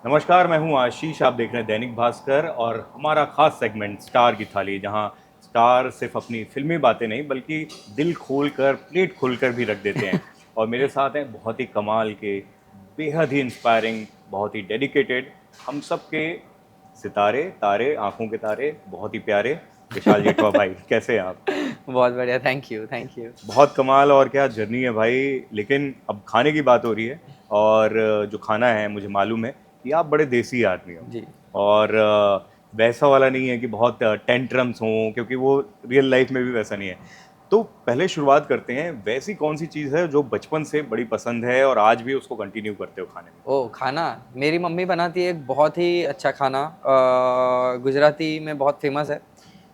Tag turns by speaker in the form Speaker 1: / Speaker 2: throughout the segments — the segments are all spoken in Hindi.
Speaker 1: नमस्कार, मैं हूं आशीष। आप देख रहे हैं दैनिक भास्कर और हमारा खास सेगमेंट स्टार की थाली, जहां स्टार सिर्फ अपनी फिल्मी बातें नहीं बल्कि दिल खोलकर प्लेट खोलकर भी रख देते हैं। और मेरे साथ हैं बहुत ही कमाल के, बेहद ही इंस्पायरिंग, बहुत ही डेडिकेटेड, हम सब के सितारे, तारे, आंखों के तारे, बहुत ही प्यारे विशाल जेठवा भाई। कैसे हैं आप?
Speaker 2: बहुत बढ़िया, थैंक यू थैंक यू।
Speaker 1: बहुत कमाल और क्या जर्नी है भाई। लेकिन अब खाने की बात हो रही है और जो खाना है मुझे मालूम है कि आप बड़े देसी आदमी हो।
Speaker 2: जी।
Speaker 1: और वैसा वाला नहीं है कि बहुत टेंट्रम्स हों, क्योंकि वो रियल लाइफ में भी वैसा नहीं है। तो पहले शुरुआत करते हैं, वैसी कौन सी चीज़ है जो बचपन से बड़ी पसंद है और आज भी उसको कंटिन्यू करते हो खाने में?
Speaker 2: ओ खाना, मेरी मम्मी बनाती है एक बहुत ही अच्छा खाना, गुजराती में बहुत फेमस है।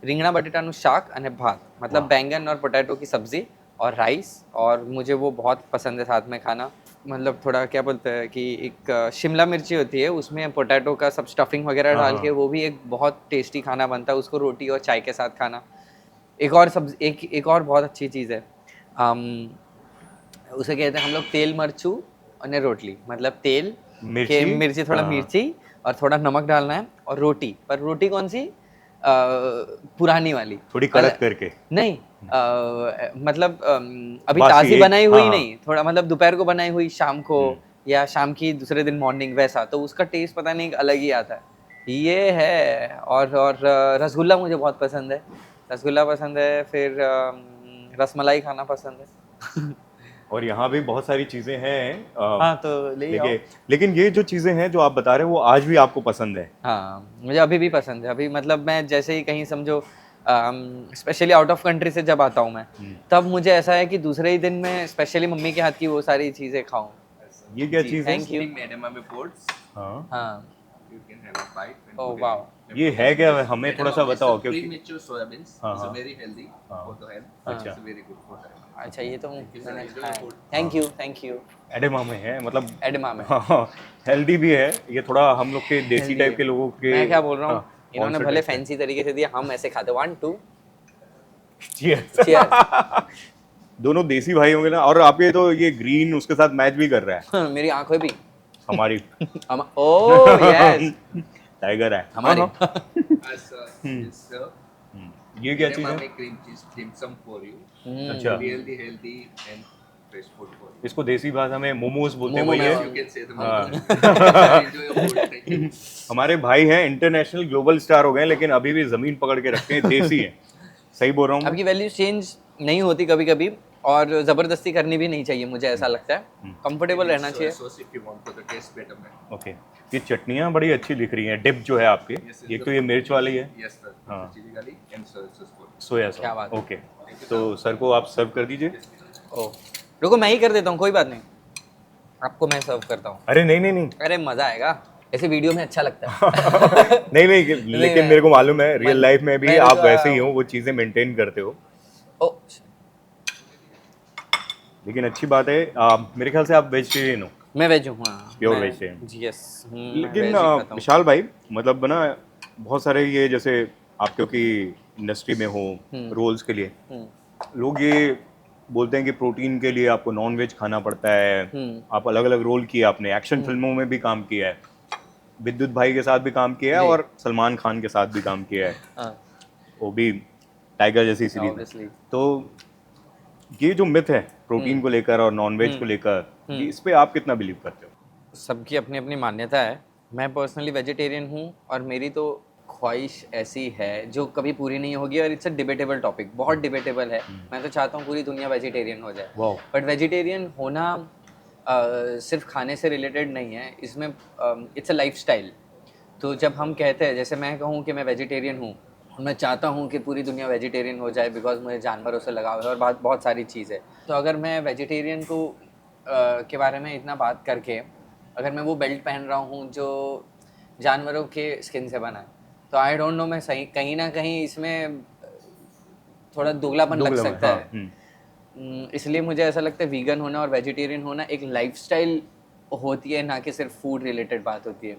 Speaker 2: રીંગણા બટેટાનું શાક અને ભાત, मतलब
Speaker 1: वाह।
Speaker 2: बैंगन और पोटैटो की सब्जी और राइस। और मुझे वो बहुत पसंद है साथ में खाना। मतलब थोड़ा क्या बोलते हैं कि एक शिमला मिर्ची होती है, उसमें पोटैटो का सब स्टफिंग वगैरह
Speaker 1: हाँ
Speaker 2: डाल के
Speaker 1: हाँ।
Speaker 2: वो भी एक बहुत टेस्टी खाना बनता है, उसको रोटी और चाय के साथ खाना। एक और सब्जी, एक और बहुत अच्छी चीज़ है। अम, उसे कहते हैं हम लोग तेल मरचू और रोटली। मतलब तेल के
Speaker 1: मिर्ची।
Speaker 2: मिर्ची, थोड़ा
Speaker 1: हाँ हाँ।
Speaker 2: मिर्ची और थोड़ा नमक डालना है, और रोटी, पर रोटी कौन सी? पुरानी वाली।
Speaker 1: थोड़ी कड़क
Speaker 2: मतलब
Speaker 1: करके।
Speaker 2: नहीं, मतलब अभी
Speaker 1: बासी
Speaker 2: ताज़ी
Speaker 1: एक,
Speaker 2: बनाई
Speaker 1: हाँ
Speaker 2: हुई
Speaker 1: हाँ।
Speaker 2: नहीं, थोड़ा मतलब दोपहर को बनाई हुई शाम को,
Speaker 1: हम्म।
Speaker 2: या शाम की दूसरे दिन मॉर्निंग, वैसा तो उसका टेस्ट पता नहीं, एक अलग ही आता है। ये है। और रसगुल्ला मुझे बहुत पसंद है। रसगुल्ला पसंद है, फिर रसमलाई खाना पसंद है।
Speaker 1: और यहाँ भी बहुत सारी चीज़ें हैं
Speaker 2: हाँ, तो ले आओ।
Speaker 1: लेकिन लेकिन ये जो चीज़ें हैं जो आप बता रहे हो वो आज भी आपको पसंद है?
Speaker 2: हाँ, मुझे अभी भी पसंद है। अभी मतलब मैं जैसे ही कहीं समझो स्पेशली आउट ऑफ कंट्री से जब आता हूँ मैं,
Speaker 1: हम्म।
Speaker 2: तब मुझे ऐसा है कि दूसरे ही दिन मैं स्पेशली मम्मी के हाथ की वो सारी चीज़ें खाऊं।
Speaker 1: ये क्या
Speaker 2: जी,
Speaker 1: चीज़ है?
Speaker 2: Thank you.
Speaker 3: edamame pods.
Speaker 1: हाँ।
Speaker 2: हाँ।
Speaker 3: You can have a bite and
Speaker 2: oh
Speaker 3: look at
Speaker 2: वाह!
Speaker 3: it.
Speaker 1: ये है क्या, हमें थोड़ा सा
Speaker 3: Edamame is a
Speaker 1: बताओ क्योंकि।
Speaker 3: premature soybeans.
Speaker 1: हाँ
Speaker 3: It's a
Speaker 1: हाँ
Speaker 3: very healthy
Speaker 1: हाँ।
Speaker 3: for the health.
Speaker 1: अच्छा।
Speaker 3: It's a very good for the health.
Speaker 2: अच्छा, ये तो
Speaker 3: Thank you, sir.
Speaker 2: मैंने
Speaker 3: Enjoy
Speaker 2: खाया
Speaker 3: your
Speaker 2: है।
Speaker 3: food.
Speaker 2: Thank you thank you.
Speaker 1: Oedema में है मतलब।
Speaker 2: एडमा में
Speaker 1: हाँ, हेल्दी भी है। ये थोड़ा हम लोग के देसी
Speaker 2: हेल्दी
Speaker 1: टाइप
Speaker 2: है।
Speaker 1: के लोगों के।
Speaker 2: मैं क्या बोल रहा
Speaker 1: हाँ।
Speaker 2: हूँ,
Speaker 1: कौन
Speaker 2: इन्होंने
Speaker 1: सा
Speaker 2: भले
Speaker 1: टाइप
Speaker 2: फैंसी तरीके से दिया, हम ऐसे खाते। 1 2
Speaker 1: Cheers।
Speaker 2: चीयर्स।
Speaker 1: दोनों देसी भाई होंगे ना। और आपके तो ये ग्रीन उसके साथ मैच भी कर रहा है
Speaker 2: मेरी आंखें भी।
Speaker 1: हमारी।
Speaker 2: ओह यस,
Speaker 1: टाइगर है, हाँ
Speaker 2: हमारे।
Speaker 1: हाँ।
Speaker 3: As
Speaker 1: hmm.
Speaker 3: this
Speaker 1: ये क्या चीज़ है?
Speaker 3: edamame cream cheese dim sum for you.
Speaker 1: अच्छा।
Speaker 3: Really healthy and fresh food for you.
Speaker 1: इसको देसी भाषा में मोमोज बोलते हैं,
Speaker 2: मोमो
Speaker 1: वही
Speaker 2: में।
Speaker 1: है?
Speaker 3: You can say the
Speaker 1: हाँ।
Speaker 3: momos. Enjoy your food. Thank you.
Speaker 1: हमारे भाई हैं, इंटरनेशनल ग्लोबल स्टार हो गए, लेकिन अभी भी जमीन पकड़ के रखते हैं, देसी हैं। सही बोल रहा हूँ मैं?
Speaker 2: आपकी वैल्यू चेंज नहीं होती कभी कभी, और ज़बरदस्ती करनी भी नहीं चाहिए, मुझे ऐसा लगता है। कंफर्टेबल
Speaker 3: Maybe
Speaker 2: रहना
Speaker 3: soy
Speaker 2: चाहिए।
Speaker 3: sauce if you want for the taste better, man.
Speaker 1: Okay. ये चटनियाँ बड़ी अच्छी दिख रही हैं, डिप जो है आपके।
Speaker 3: Yes,
Speaker 1: एक
Speaker 3: the
Speaker 1: तो ये मिर्च वाली है,
Speaker 3: Yes, sir.
Speaker 1: हाँ।
Speaker 3: Chili garlic and soy sauce for you.
Speaker 1: सोया
Speaker 2: क्या
Speaker 1: सॉस।
Speaker 2: बात है।
Speaker 1: ओके। तो सर को आप सर्व कर दीजिए।
Speaker 2: ओह, रुको मैं ही कर देता हूँ, कोई बात नहीं, आपको मैं सर्व करता हूँ।
Speaker 1: अरे नहीं नहीं नहीं।
Speaker 2: अरे मज़ा आएगा, ऐसे वीडियो में अच्छा लगता है।
Speaker 1: नहीं नहीं, लेकिन मेरे को मालूम है रियल लाइफ में भी
Speaker 2: मैं
Speaker 1: आप
Speaker 2: तो
Speaker 1: वैसे ही हो, वो चीज़ें मेंटेन करते हो।
Speaker 2: ओ,
Speaker 1: लेकिन अच्छी बात है, मेरे ख्याल से आप वेजिटेरियन हो।
Speaker 2: मैं वेज हूँ। हाँ,
Speaker 1: Pure
Speaker 2: मैं
Speaker 1: vegetarian।
Speaker 2: जी, यस, मैं
Speaker 1: लेकिन
Speaker 2: वेज ही खाता हूँ।
Speaker 1: विशाल भाई, मतलब ना, बहुत सारे ये जैसे आप क्योंकि इंडस्ट्री में हो रोल्स के लिए, लोग ये बोलते हैं कि प्रोटीन के लिए आपको नॉन वेज खाना पड़ता है। आप अलग अलग रोल किए, आपने एक्शन फिल्मों में भी काम किया है, विद्युत भाई के साथ भी काम किया है
Speaker 2: जी।
Speaker 1: और सलमान खान के साथ भी काम किया है,
Speaker 2: हाँ,
Speaker 1: वो भी टाइगर जैसी सीरीज में।
Speaker 2: ऑब्वियसली।
Speaker 1: तो ये जो मिथ है प्रोटीन को लेकर और नॉन वेज को लेकर, ये इस पे आप कितना बिलीव करते हो?
Speaker 2: सबकी अपनी अपनी मान्यता है। मैं पर्सनली वेजिटेरियन हूँ, और मेरी तो ख्वाहिश ऐसी है जो कभी पूरी नहीं होगी, और इट्स अ डिबेटेबल टॉपिक, बहुत डिबेटेबल है। मैं तो चाहता हूँ पूरी दुनिया वेजिटेरियन हो जाए,
Speaker 1: वाह।
Speaker 2: बट वेजिटेरियन होना सिर्फ खाने से रिलेटेड नहीं है, इसमें इट्स अ लाइफस्टाइल। तो जब हम कहते हैं, जैसे मैं कहूँ कि मैं वेजिटेरियन हूँ, मैं चाहता हूँ कि पूरी दुनिया वेजिटेरियन हो जाए, बिकॉज मुझे जानवरों से लगाव है और बहुत बहुत सारी चीज़ है। तो अगर मैं वेजिटेरियन को के बारे में इतना बात करके, अगर मैं वो बेल्ट पहन रहा हूँ जो जानवरों के स्किन से बना है, तो आई डोंट नो, मैं सही कहीं ना कहीं इसमें थोड़ा दुगलापन लग
Speaker 1: दोगला में,
Speaker 2: सकता
Speaker 1: हाँ।
Speaker 2: है। इसलिए मुझे ऐसा लगता है वीगन होना और वेजिटेरियन होना एक लाइफस्टाइल होती है, ना कि सिर्फ फूड रिलेटेड बात होती है।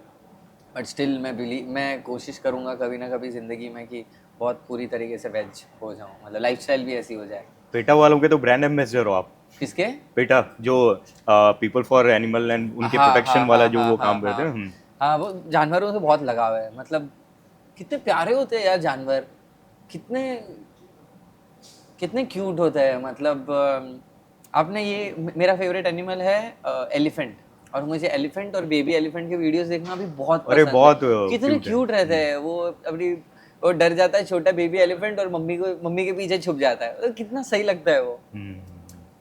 Speaker 2: बट स्टिल मैं कोशिश करूँगा कभी ना कभी ज़िंदगी में कि बहुत पूरी तरीके से वेज हो जाऊँ, मतलब लाइफस्टाइल भी ऐसी हो जाए।
Speaker 1: पेटा वालों के तो ब्रांड एम्बेसडर हो आप।
Speaker 2: किसके?
Speaker 1: पेटा जो पीपल फॉर एनिमल एंड उनके
Speaker 2: हाँ
Speaker 1: प्रोटेक्शन
Speaker 2: हाँ
Speaker 1: वाला
Speaker 2: हाँ
Speaker 1: जो
Speaker 2: हाँ
Speaker 1: वो
Speaker 2: हाँ
Speaker 1: काम करते
Speaker 2: हाँ
Speaker 1: हैं ना।
Speaker 2: हाँ, वो जानवरों से बहुत लगाव है, मतलब कितने प्यारे होते हैं यार जानवर, कितने कितने क्यूट होते हैं, मतलब आपने ये मेरा फेवरेट एनिमल है एलिफेंट, और मुझे एलिफेंट और बेबी एलिफेंट के वीडियोस देखना भी बहुत
Speaker 1: अरे
Speaker 2: पसंद
Speaker 1: बहुत
Speaker 2: है, कितने
Speaker 1: क्यूट है।
Speaker 2: क्यूट रहते हैं वो। अपनी वो डर जाता है छोटा बेबी एलिफेंट और मम्मी के पीछे छुप जाता है, तो कितना सही लगता है वो।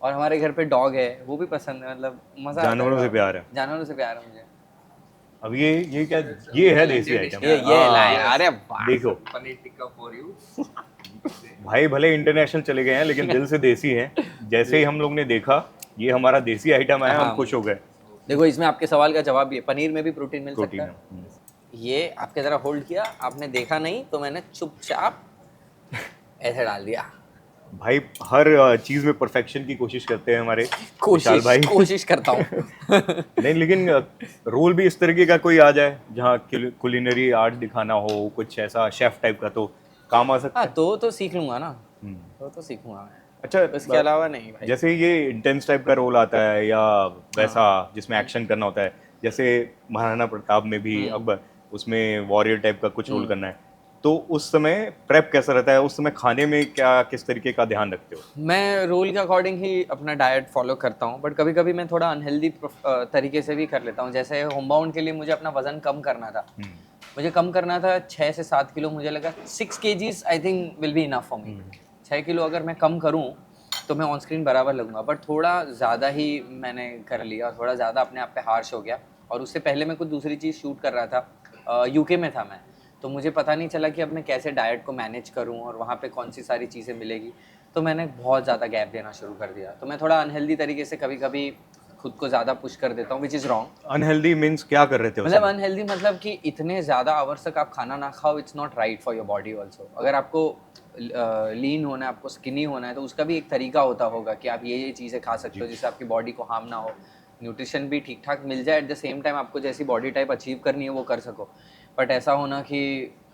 Speaker 2: और हमारे घर पे डॉग है, वो भी पसंद है, मतलब मजा आता है।
Speaker 1: जानवरों से प्यार है।
Speaker 2: जानवरों से प्यार है मुझे।
Speaker 1: अब ये क्या, ये है देसी आइटम।
Speaker 2: ये लाए, अरे वाह।
Speaker 1: देखो
Speaker 3: पनीर टिक्का फॉर यू।
Speaker 1: भाई भले इंटरनेशनल चले गए हैं लेकिन दिल से देसी हैं। जैसे ही हम लोग ने देखा ये हमारा देसी आइटम आया, हम
Speaker 2: हाँ।
Speaker 1: खुश हो गए।
Speaker 2: देखो इसमें आपके सवाल का जवाब भी है, पनीर में भी प्रोटीन मिल
Speaker 1: प्रोटीन
Speaker 2: सकता है। ये आपके जरा होल्ड किया, आपने देखा नहीं तो मैंने चुपचाप ऐसे डाल दिया।
Speaker 1: भाई हर चीज में परफेक्शन की कोशिश करते हैं हमारे विशाल भाई।
Speaker 2: कोशिश करता हूँ।
Speaker 1: नहीं लेकिन रोल भी इस तरीके का कोई आ जाए जहाँ कुलिनरी आर्ट दिखाना हो, कुछ ऐसा शेफ टाइप का, तो काम आ सकता
Speaker 2: हाँ,
Speaker 1: है।
Speaker 2: तो सीख लूंगा ना, तो सीखूंगा मैं।
Speaker 1: अच्छा,
Speaker 2: इसके अलावा नहीं भाई।
Speaker 1: जैसे ये इंटेंस टाइप का रोल आता है या वैसा जिसमें एक्शन करना होता है, जैसे महाराणा प्रताप में भी अकबर, उसमें वॉरियर टाइप का कुछ रोल करना है, तो उस समय प्रेप कैसा रहता है? उस समय खाने में क्या किस तरीके का ध्यान रखते हो?
Speaker 2: मैं रोल के अकॉर्डिंग ही अपना डाइट फॉलो करता हूँ, बट कभी कभी मैं थोड़ा अनहेल्दी तरीके से भी कर लेता हूँ। जैसे होमबाउंड के लिए मुझे अपना वजन कम करना था, मुझे कम करना था 6 से 7 किलो, मुझे लगा 6 kgs I think will be enough for me. 6 kilo अगर मैं कम करूँ तो मैं ऑन स्क्रीन बराबर लगूंगा, बट थोड़ा ज़्यादा ही मैंने कर लिया, थोड़ा ज़्यादा अपने आप पे हार्श हो गया। और उससे पहले मैं कुछ दूसरी चीज़ शूट कर रहा था, यूके में था मैं, तो मुझे पता नहीं चला कि अब मैं कैसे डाइट को मैनेज करूं और वहाँ पे कौन सी सारी चीज़ें मिलेगी, तो मैंने बहुत ज़्यादा गैप देना शुरू कर दिया। तो मैं थोड़ा अनहेल्दी तरीके से कभी कभी खुद को ज़्यादा पुश कर देता हूँ, विच इज़ रॉन्ग।
Speaker 1: अनहेल्दी मीन्स क्या कर रहे थे उस
Speaker 2: मतलब
Speaker 1: समय?
Speaker 2: अनहेल्दी मतलब कि इतने ज़्यादा आवर्स तक आप खाना ना खाओ, it's not right for your body also. अगर आपको लीन होना है, आपको स्किनी होना है, तो उसका भी एक तरीका होता होगा कि आप ये चीज़ें खा सकते हो जिससे आपकी बॉडी को हार्म ना हो, न्यूट्रिशन भी ठीक ठाक मिल जाए, एट द सेम टाइम आपको जैसी बॉडी टाइप अचीव करनी है वो कर सको। बट ऐसा होना कि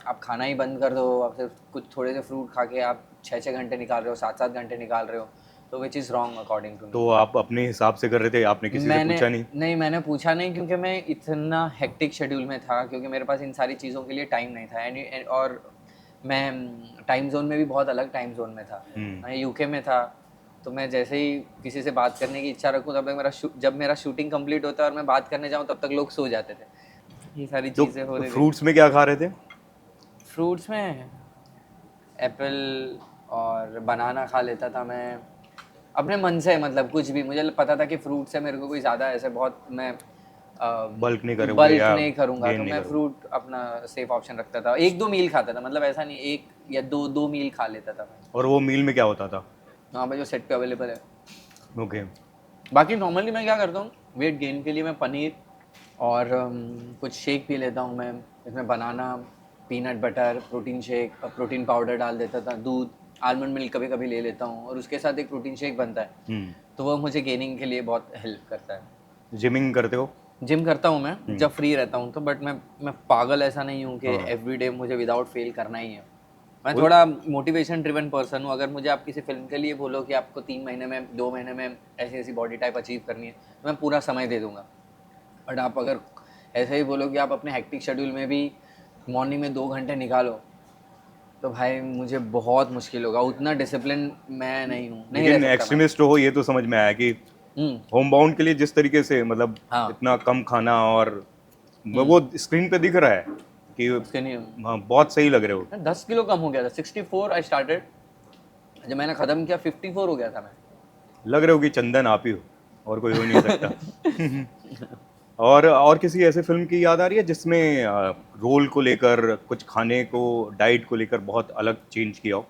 Speaker 2: आप खाना ही बंद कर दो, आप सिर्फ कुछ थोड़े से फ्रूट खा के आप 6-6 घंटे निकाल रहे हो, 7-7 घंटे निकाल रहे हो, तो which is wrong according to me.
Speaker 1: तो आप अपने हिसाब से कर रहे थे, आपने किसी से पूछा नहीं?
Speaker 2: नहीं, मैंने पूछा नहीं, क्योंकि मैं इतना हेक्टिक शेड्यूल में था, क्योंकि मेरे पास इन सारी चीज़ों के लिए टाइम नहीं था। और मैं टाइम जोन में भी बहुत अलग टाइम जोन में था, मैं यूके में था। तो मैं जैसे ही किसी से बात करने की इच्छा रखूँ, तब तक जब मेरा शूटिंग कंप्लीट होता है और मैं बात करने जाऊँ तब तक लोग सो जाते थे। ये सारी
Speaker 1: तो
Speaker 2: चीज़ें हो रही थी।
Speaker 1: फ्रूट्स में क्या खा रहे थे?
Speaker 2: फ्रूट्स में एप्पल और बनाना खा लेता था मैं अपने मन से, मतलब कुछ भी। मुझे पता था कि फ्रूट से मेरे को कोई ज़्यादा ऐसे बहुत मैं
Speaker 1: बल्क नहीं करोगे
Speaker 2: बल्क
Speaker 1: या
Speaker 2: नहीं करूँगा,
Speaker 1: गेन
Speaker 2: तो
Speaker 1: नहीं
Speaker 2: मैं
Speaker 1: करोगे?
Speaker 2: फ्रूट अपना सेफ ऑप्शन रखता था। 1-2 मील खाता था, मतलब ऐसा नहीं 1 या 2 मील खा लेता था मैं।
Speaker 1: और वो मील में क्या होता था?
Speaker 2: हाँ भाई, जो सेट पे अवेलेबल है।
Speaker 1: ओके।
Speaker 2: बाकी नॉर्मली मैं क्या करता हूँ, वेट गेन के लिए मैं पनीर और कुछ शेक पी लेता हूँ मैं, इसमें banana, peanut butter, protein shake, protein powder डाल देता था, दूध, आलमंड मिल्क कभी कभी ले लेता हूँ, और उसके साथ एक प्रोटीन शेक बनता है, तो वो मुझे गेनिंग के लिए बहुत हेल्प करता है।
Speaker 1: जिमिंग करते हो?
Speaker 2: जिम करता हूँ मैं जब फ्री रहता हूँ तो, बट मैं पागल ऐसा नहीं हूँ कि एवरीडे मुझे विदाउट फेल करना ही है। मैं थोड़ा मोटिवेशन ड्रिवन पर्सन हूँ। अगर मुझे आप किसी फिल्म के लिए बोलो कि आपको 3 महीने में, 2 महीने में ऐसी ऐसी बॉडी टाइप अचीव करनी है, तो मैं पूरा समय दे दूंगा। बट आप अगर ऐसे ही बोलो कि आप अपने हेक्टिक शेड्यूल में भी मॉर्निंग में 2 घंटे निकालो, तो भाई मुझे बहुत मुश्किल होगा, उतना डिसिप्लिन मैं नहीं हूँ, नहीं रह
Speaker 1: लेकिन
Speaker 2: सकता मैं।
Speaker 1: एक्सट्रीमिस्ट हो, ये तो समझ में आया कि होम बाउंड के लिए जिस तरीके से, मतलब
Speaker 2: हाँ।
Speaker 1: इतना कम खाना, और वो स्क्रीन पे दिख रहा है कि
Speaker 2: उसके नहीं,
Speaker 1: हाँ, बहुत सही लग रहे हो।
Speaker 2: 10 किलो कम हो गया था, 64 आई स्टार्टेड, जब मैंने ख़त्म किया 54 हो गया था मैं।
Speaker 1: लग रहे हो कि चंदन आप ही हो, और कोई हो नहीं सकता। और किसी ऐसे फिल्म की याद आ रही है जिसमें रोल को लेकर, कुछ खाने को, डाइट को लेकर बहुत अलग चेंज किया हो?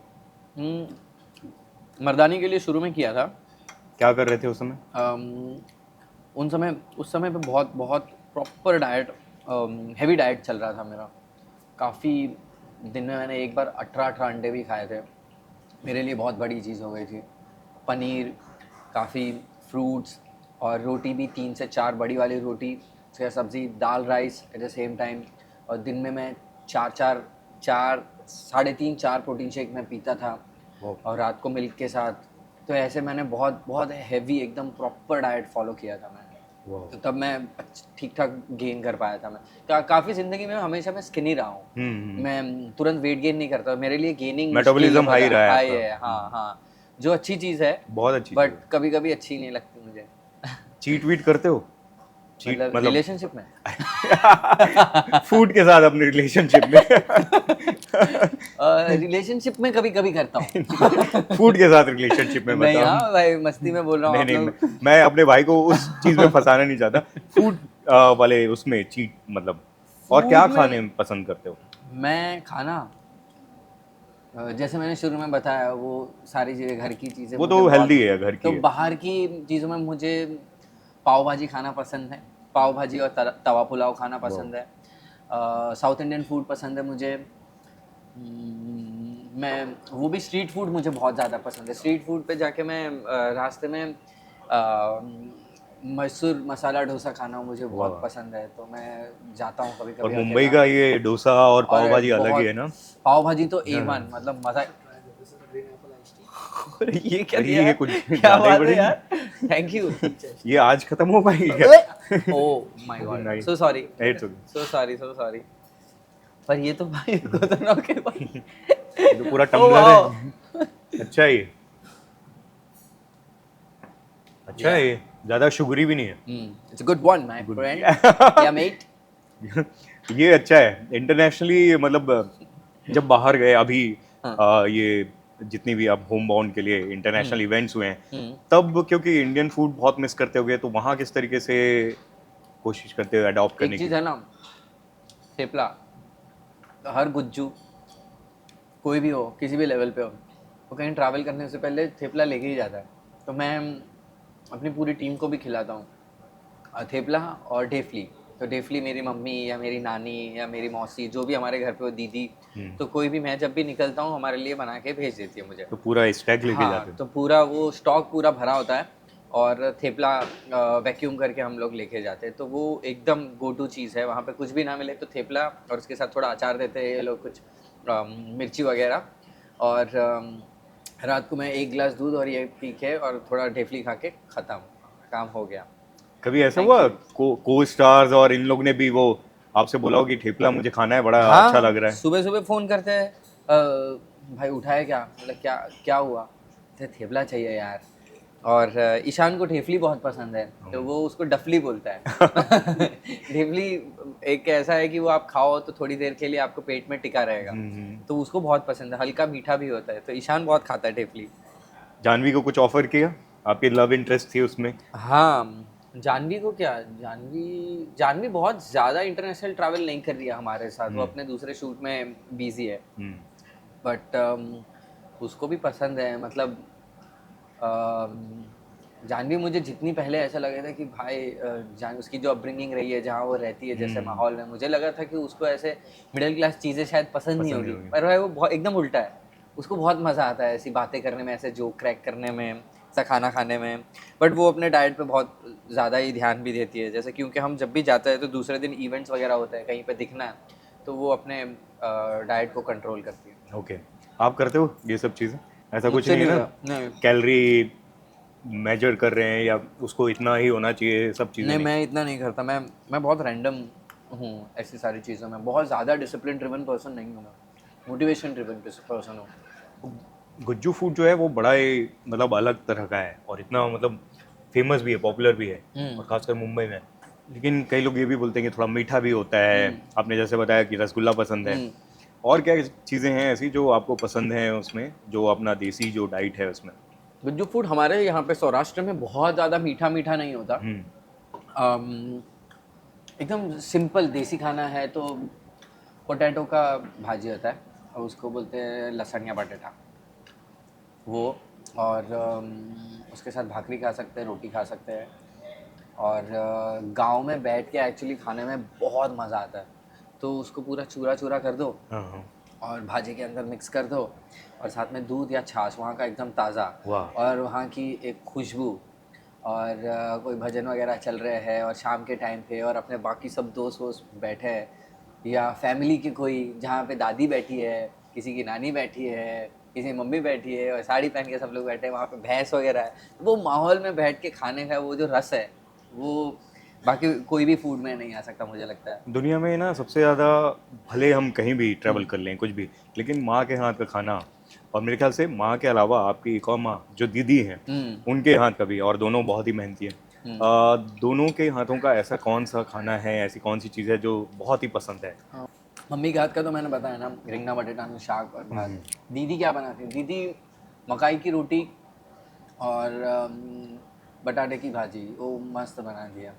Speaker 2: मर्दानी के लिए शुरू में किया था।
Speaker 1: क्या कर रहे थे उस समय?
Speaker 2: उस समय पे बहुत बहुत प्रॉपर डाइट, हैवी डाइट चल रहा था मेरा। काफ़ी दिन में मैंने एक बार 18 अंडे भी खाए थे, मेरे लिए बहुत बड़ी चीज़ हो गई थी। पनीर, काफ़ी फ्रूट्स, और रोटी भी 3 से 4 बड़ी वाली रोटी, उसके सब्ज़ी, दाल, rice at the same time. और दिन में मैं 4 साढ़े 3-4 प्रोटीन शेक मैं पीता था, और रात को मिल्क के साथ। तो ऐसे मैंने बहुत बहुत हैवी एकदम प्रॉपर डाइट फॉलो किया था मैं।
Speaker 1: वाह।
Speaker 2: तो तब मैं ठीक ठाक गेन कर पाया था। मैं काफ़ी ज़िंदगी में हमेशा मैं स्किनी रहा हूँ। मैं तुरंत वेट गेन नहीं करता, मेरे लिए गेनिंग
Speaker 1: मेटाबॉलिज्म हाई रहा है
Speaker 2: हाई
Speaker 1: आपका।
Speaker 2: है। हाँ हाँ, जो अच्छी चीज़ है,
Speaker 1: बहुत अच्छी चीज़
Speaker 2: बट
Speaker 1: है।
Speaker 2: कभी कभी अच्छी नहीं लगती मुझे।
Speaker 1: चीट वीट करते हो? चीट
Speaker 2: मतलब
Speaker 1: मतलब
Speaker 2: रिलेशनशिप में
Speaker 1: फूड के साथ अपने रिलेशनशिप में।
Speaker 2: रिलेशनशिप में कभी कभी करता हूँ।
Speaker 1: फूड के साथ रिलेशनशिप में
Speaker 2: नहीं,
Speaker 1: मतलब।
Speaker 2: हाँ भाई, मस्ती में बोल रहा हूँ
Speaker 1: नहीं
Speaker 2: आप
Speaker 1: नहीं,
Speaker 2: लोग।
Speaker 1: मैं अपने भाई को उस चीज में फंसाना नहीं चाहता। फूड वाले उसमें चीट मतलब। और क्या
Speaker 2: फूड
Speaker 1: खाने
Speaker 2: में
Speaker 1: में पसंद करते हो?
Speaker 2: मैं खाना, जैसे मैंने शुरू में बताया, वो सारी चीज़ें घर की चीज़ें
Speaker 1: वो
Speaker 2: मुझे
Speaker 1: तो
Speaker 2: बहुत
Speaker 1: हेल्दी है,
Speaker 2: पसंद।
Speaker 1: घर की
Speaker 2: तो
Speaker 1: है।
Speaker 2: बाहर की चीज़ों में मुझे पाव भाजी खाना पसंद है। पाव भाजी और तवा पुलाव खाना
Speaker 1: वाह।
Speaker 2: पसंद है। साउथ इंडियन फूड पसंद है मुझे। मैं वो भी स्ट्रीट फूड मुझे बहुत ज़्यादा पसंद है। स्ट्रीट फूड पे जाके मैं रास्ते में मैसूर मसाला डोसा खाना मुझे बहुत
Speaker 1: वाह।
Speaker 2: पसंद है, तो मैं जाता हूँ कभी
Speaker 1: और
Speaker 2: कभी
Speaker 1: मुंबई
Speaker 2: अकेला।
Speaker 1: का ये डोसा और पाव
Speaker 2: और
Speaker 1: भाजी अलग ही है
Speaker 2: बहुत,
Speaker 1: ना।
Speaker 2: पाव भाजी तो
Speaker 1: हाँ।
Speaker 2: A1, मतलब मज़ा। ये क्या
Speaker 1: अरे
Speaker 2: दिया
Speaker 1: ये
Speaker 2: यार?
Speaker 1: कुछ
Speaker 2: क्या
Speaker 1: ज्यादा ही
Speaker 2: बात है
Speaker 1: बढ़ेगी।
Speaker 2: यार, थैंक यू।
Speaker 1: ये आज खत्म हो पाएगी क्या?
Speaker 2: ओह माय गॉड,
Speaker 1: नहीं,
Speaker 2: so sorry,
Speaker 1: it's okay.
Speaker 2: So sorry, so sorry. पर ये तो भाई खतरनाक है भाई।
Speaker 1: ये तो पूरा
Speaker 2: ओह
Speaker 1: टम्बलर
Speaker 2: वाओ।
Speaker 1: है। अच्छा है ये। अच्छा
Speaker 2: या
Speaker 1: है ये, ज्यादा शुगरी भी नहीं है।
Speaker 2: It's good one my
Speaker 1: good.
Speaker 2: Friend, या मेट।
Speaker 1: ये अच्छा है इंटरनेशनली, मतलब जब बाहर गए अभी,
Speaker 2: हाँ।
Speaker 1: ये जितनी भी आप होम बाउंड के लिए इंटरनेशनल इवेंट्स हुए हैं,
Speaker 2: हम्म।
Speaker 1: तब क्योंकि इंडियन फूड बहुत मिस करते होगे, तो वहाँ किस तरीके से कोशिश करते हो अडॉप्ट
Speaker 2: एक
Speaker 1: करने की?
Speaker 2: चीज़ है ना, थेपला। हर गुज्जू, कोई भी हो, किसी भी लेवल पे हो, वो कहीं ट्रैवल करने से पहले थेपला लेके ही जाता है। तो मैं अपनी पूरी टीम को भी खिलाता हूँ थेपला और ढेफली। तो ढेफली मेरी मम्मी या मेरी नानी या मेरी मौसी, जो भी हमारे घर पे हो, दीदी, तो कोई भी, मैं जब भी निकलता हूँ हमारे लिए बना के भेज देती है मुझे।
Speaker 1: तो पूरा स्टैक लेके जाते
Speaker 2: हाँ,
Speaker 1: हो?
Speaker 2: तो पूरा वो स्टॉक पूरा भरा होता है, और थेपला वैक्यूम करके हम लोग लेके जाते हैं। तो वो एकदम गो टू चीज़ है। वहाँ पे कुछ भी ना मिले तो थेपला, और उसके साथ थोड़ा अचार देते हैं ये लोग, कुछ मिर्ची वगैरह। और रात को मैं एक गिलास दूध और ये पी के और थोड़ा ढेफली खा के ख़त्म, काम हो गया।
Speaker 1: कभी ऐसा
Speaker 2: थैंक
Speaker 1: हुआ
Speaker 2: यू।
Speaker 1: को स्टार्स और इन लोग ने भी वो आपसे बोला हो कि ठेपला मुझे खाना है, बड़ा अच्छा लग
Speaker 2: हाँ,
Speaker 1: रहा है?
Speaker 2: सुबह सुबह फ़ोन करते हैं, भाई उठाए क्या? मतलब क्या, क्या हुआ? तो थेपला चाहिए यार। और ईशान को ढेफली बहुत पसंद है, तो वो उसको डफली बोलता है। ढेफली एक ऐसा है कि वो आप खाओ तो थोड़ी देर के लिए आपको पेट में टिका रहेगा, तो उसको बहुत पसंद है। हल्का मीठा भी होता है, तो ईशान बहुत खाता है ढेफली।
Speaker 1: जानवी को कुछ ऑफर किया? आपकी लव इंटरेस्ट थी उसमें?
Speaker 2: हाँ, जानवी को क्या, जानवी जानवी बहुत ज़्यादा इंटरनेशनल ट्रैवल नहीं कर रही है हमारे साथ, वो अपने दूसरे शूट में बिजी है। बट उसको भी पसंद है, मतलब जानवी मुझे जितनी पहले ऐसा लगा था कि भाई जान उसकी जो अपब्रिंगिंग रही है, जहाँ वो रहती है, जैसे माहौल में, मुझे लगा था कि उसको ऐसे मिडिल क्लास चीज़ें शायद पसंद नहीं
Speaker 1: पसंद नहीं
Speaker 2: होगी।
Speaker 1: होगी।
Speaker 2: पर भाई वो बहुत एकदम उल्टा है। उसको बहुत मज़ा आता है ऐसी बातें करने में, ऐसे जोक क्रैक करने में, ऐसा खाना खाने में। बट वो अपने डाइट पे बहुत ज़्यादा ही ध्यान भी देती है, जैसे क्योंकि हम जब भी जाते हैं तो दूसरे दिन इवेंट्स वगैरह होते हैं, कहीं पे दिखना है, तो वो अपने डाइट को कंट्रोल करती है।
Speaker 1: ओके। आप करते हो ये सब चीज़ें? ऐसा कुछ
Speaker 2: मुझसे
Speaker 1: नहीं
Speaker 2: नहीं
Speaker 1: है ना,
Speaker 2: होता, नहीं।
Speaker 1: कैलोरी मेजर कर रहे हैं या उसको इतना ही होना चाहिए, सब चीज़ें
Speaker 2: नहीं,
Speaker 1: नहीं?
Speaker 2: मैं इतना नहीं करता। मैं बहुत रैंडम हूँ ऐसी सारी चीज़ों में। बहुत ज़्यादा डिसिप्लिन ड्रिवन पर्सन नहीं हूँ मैं, मोटिवेशन ड्रिवन पर्सन हूँ।
Speaker 1: गुज्जू फूड जो है वो बड़ा ही मतलब अलग तरह का है, और इतना मतलब फेमस भी है, पॉपुलर भी है,
Speaker 2: हम्म।
Speaker 1: और खासकर मुंबई में। लेकिन कई लोग ये भी बोलते हैं कि थोड़ा मीठा भी होता है।
Speaker 2: हम्म।
Speaker 1: आपने जैसे बताया कि रसगुल्ला पसंद है।
Speaker 2: हम्म।
Speaker 1: और क्या चीज़ें हैं ऐसी जो आपको पसंद हैं उसमें, जो अपना देसी जो डाइट है उसमें?
Speaker 2: गुज्जू फूड हमारे यहाँ पे सौराष्ट्र में बहुत ज़्यादा मीठा मीठा नहीं होता।
Speaker 1: हम्म।
Speaker 2: अम, एकदम सिंपल देसी खाना है तो पोटैटो का भाजी होता है, और उसको बोलते हैं लसणिया बटेटा, वो। और उसके साथ भाकरी खा सकते हैं, रोटी खा सकते हैं। और गांव में बैठ के एक्चुअली खाने में बहुत मज़ा आता है। तो उसको पूरा चूरा चूरा कर दो,
Speaker 1: हाँ हाँ।
Speaker 2: और भाजी के अंदर मिक्स कर दो, और साथ में दूध या छाछ वहाँ का एकदम ताज़ा,
Speaker 1: वाह।
Speaker 2: और वहाँ की एक खुशबू, और कोई भजन वगैरह चल रहे हैं और शाम के टाइम पे, और अपने बाकी सब दोस्त वोस्त बैठे हैं, या फैमिली की कोई, जहाँ पे दादी बैठी है, किसी की नानी बैठी है, किसी की मम्मी बैठी है, और साड़ी पहन के सब लोग बैठे हैं, वहाँ पे भैंस वगैरह है। वो माहौल में बैठ के खाने का वो जो रस है, वो बाकी कोई भी फूड में नहीं आ सकता मुझे लगता है।
Speaker 1: दुनिया में ना सबसे ज़्यादा, भले हम कहीं भी ट्रैवल कर लें कुछ भी, लेकिन माँ के हाथ का खाना, और मेरे ख्याल से माँ के अलावा आपकी एक और माँ जो दीदी हैं, उनके हाथ का भी, और दोनों बहुत ही मेहनती हैं। दोनों के हाथों का ऐसा कौन सा खाना है, ऐसी कौन सी चीज़ है जो बहुत ही पसंद है?
Speaker 2: हाँ, मम्मी के हाथ का तो मैंने बताया ना, रिंगना बटेटा शाक और भात। दीदी क्या बनाती है, दीदी मकाई की रोटी और बटाटे की भाजी वो मस्त बना दिया।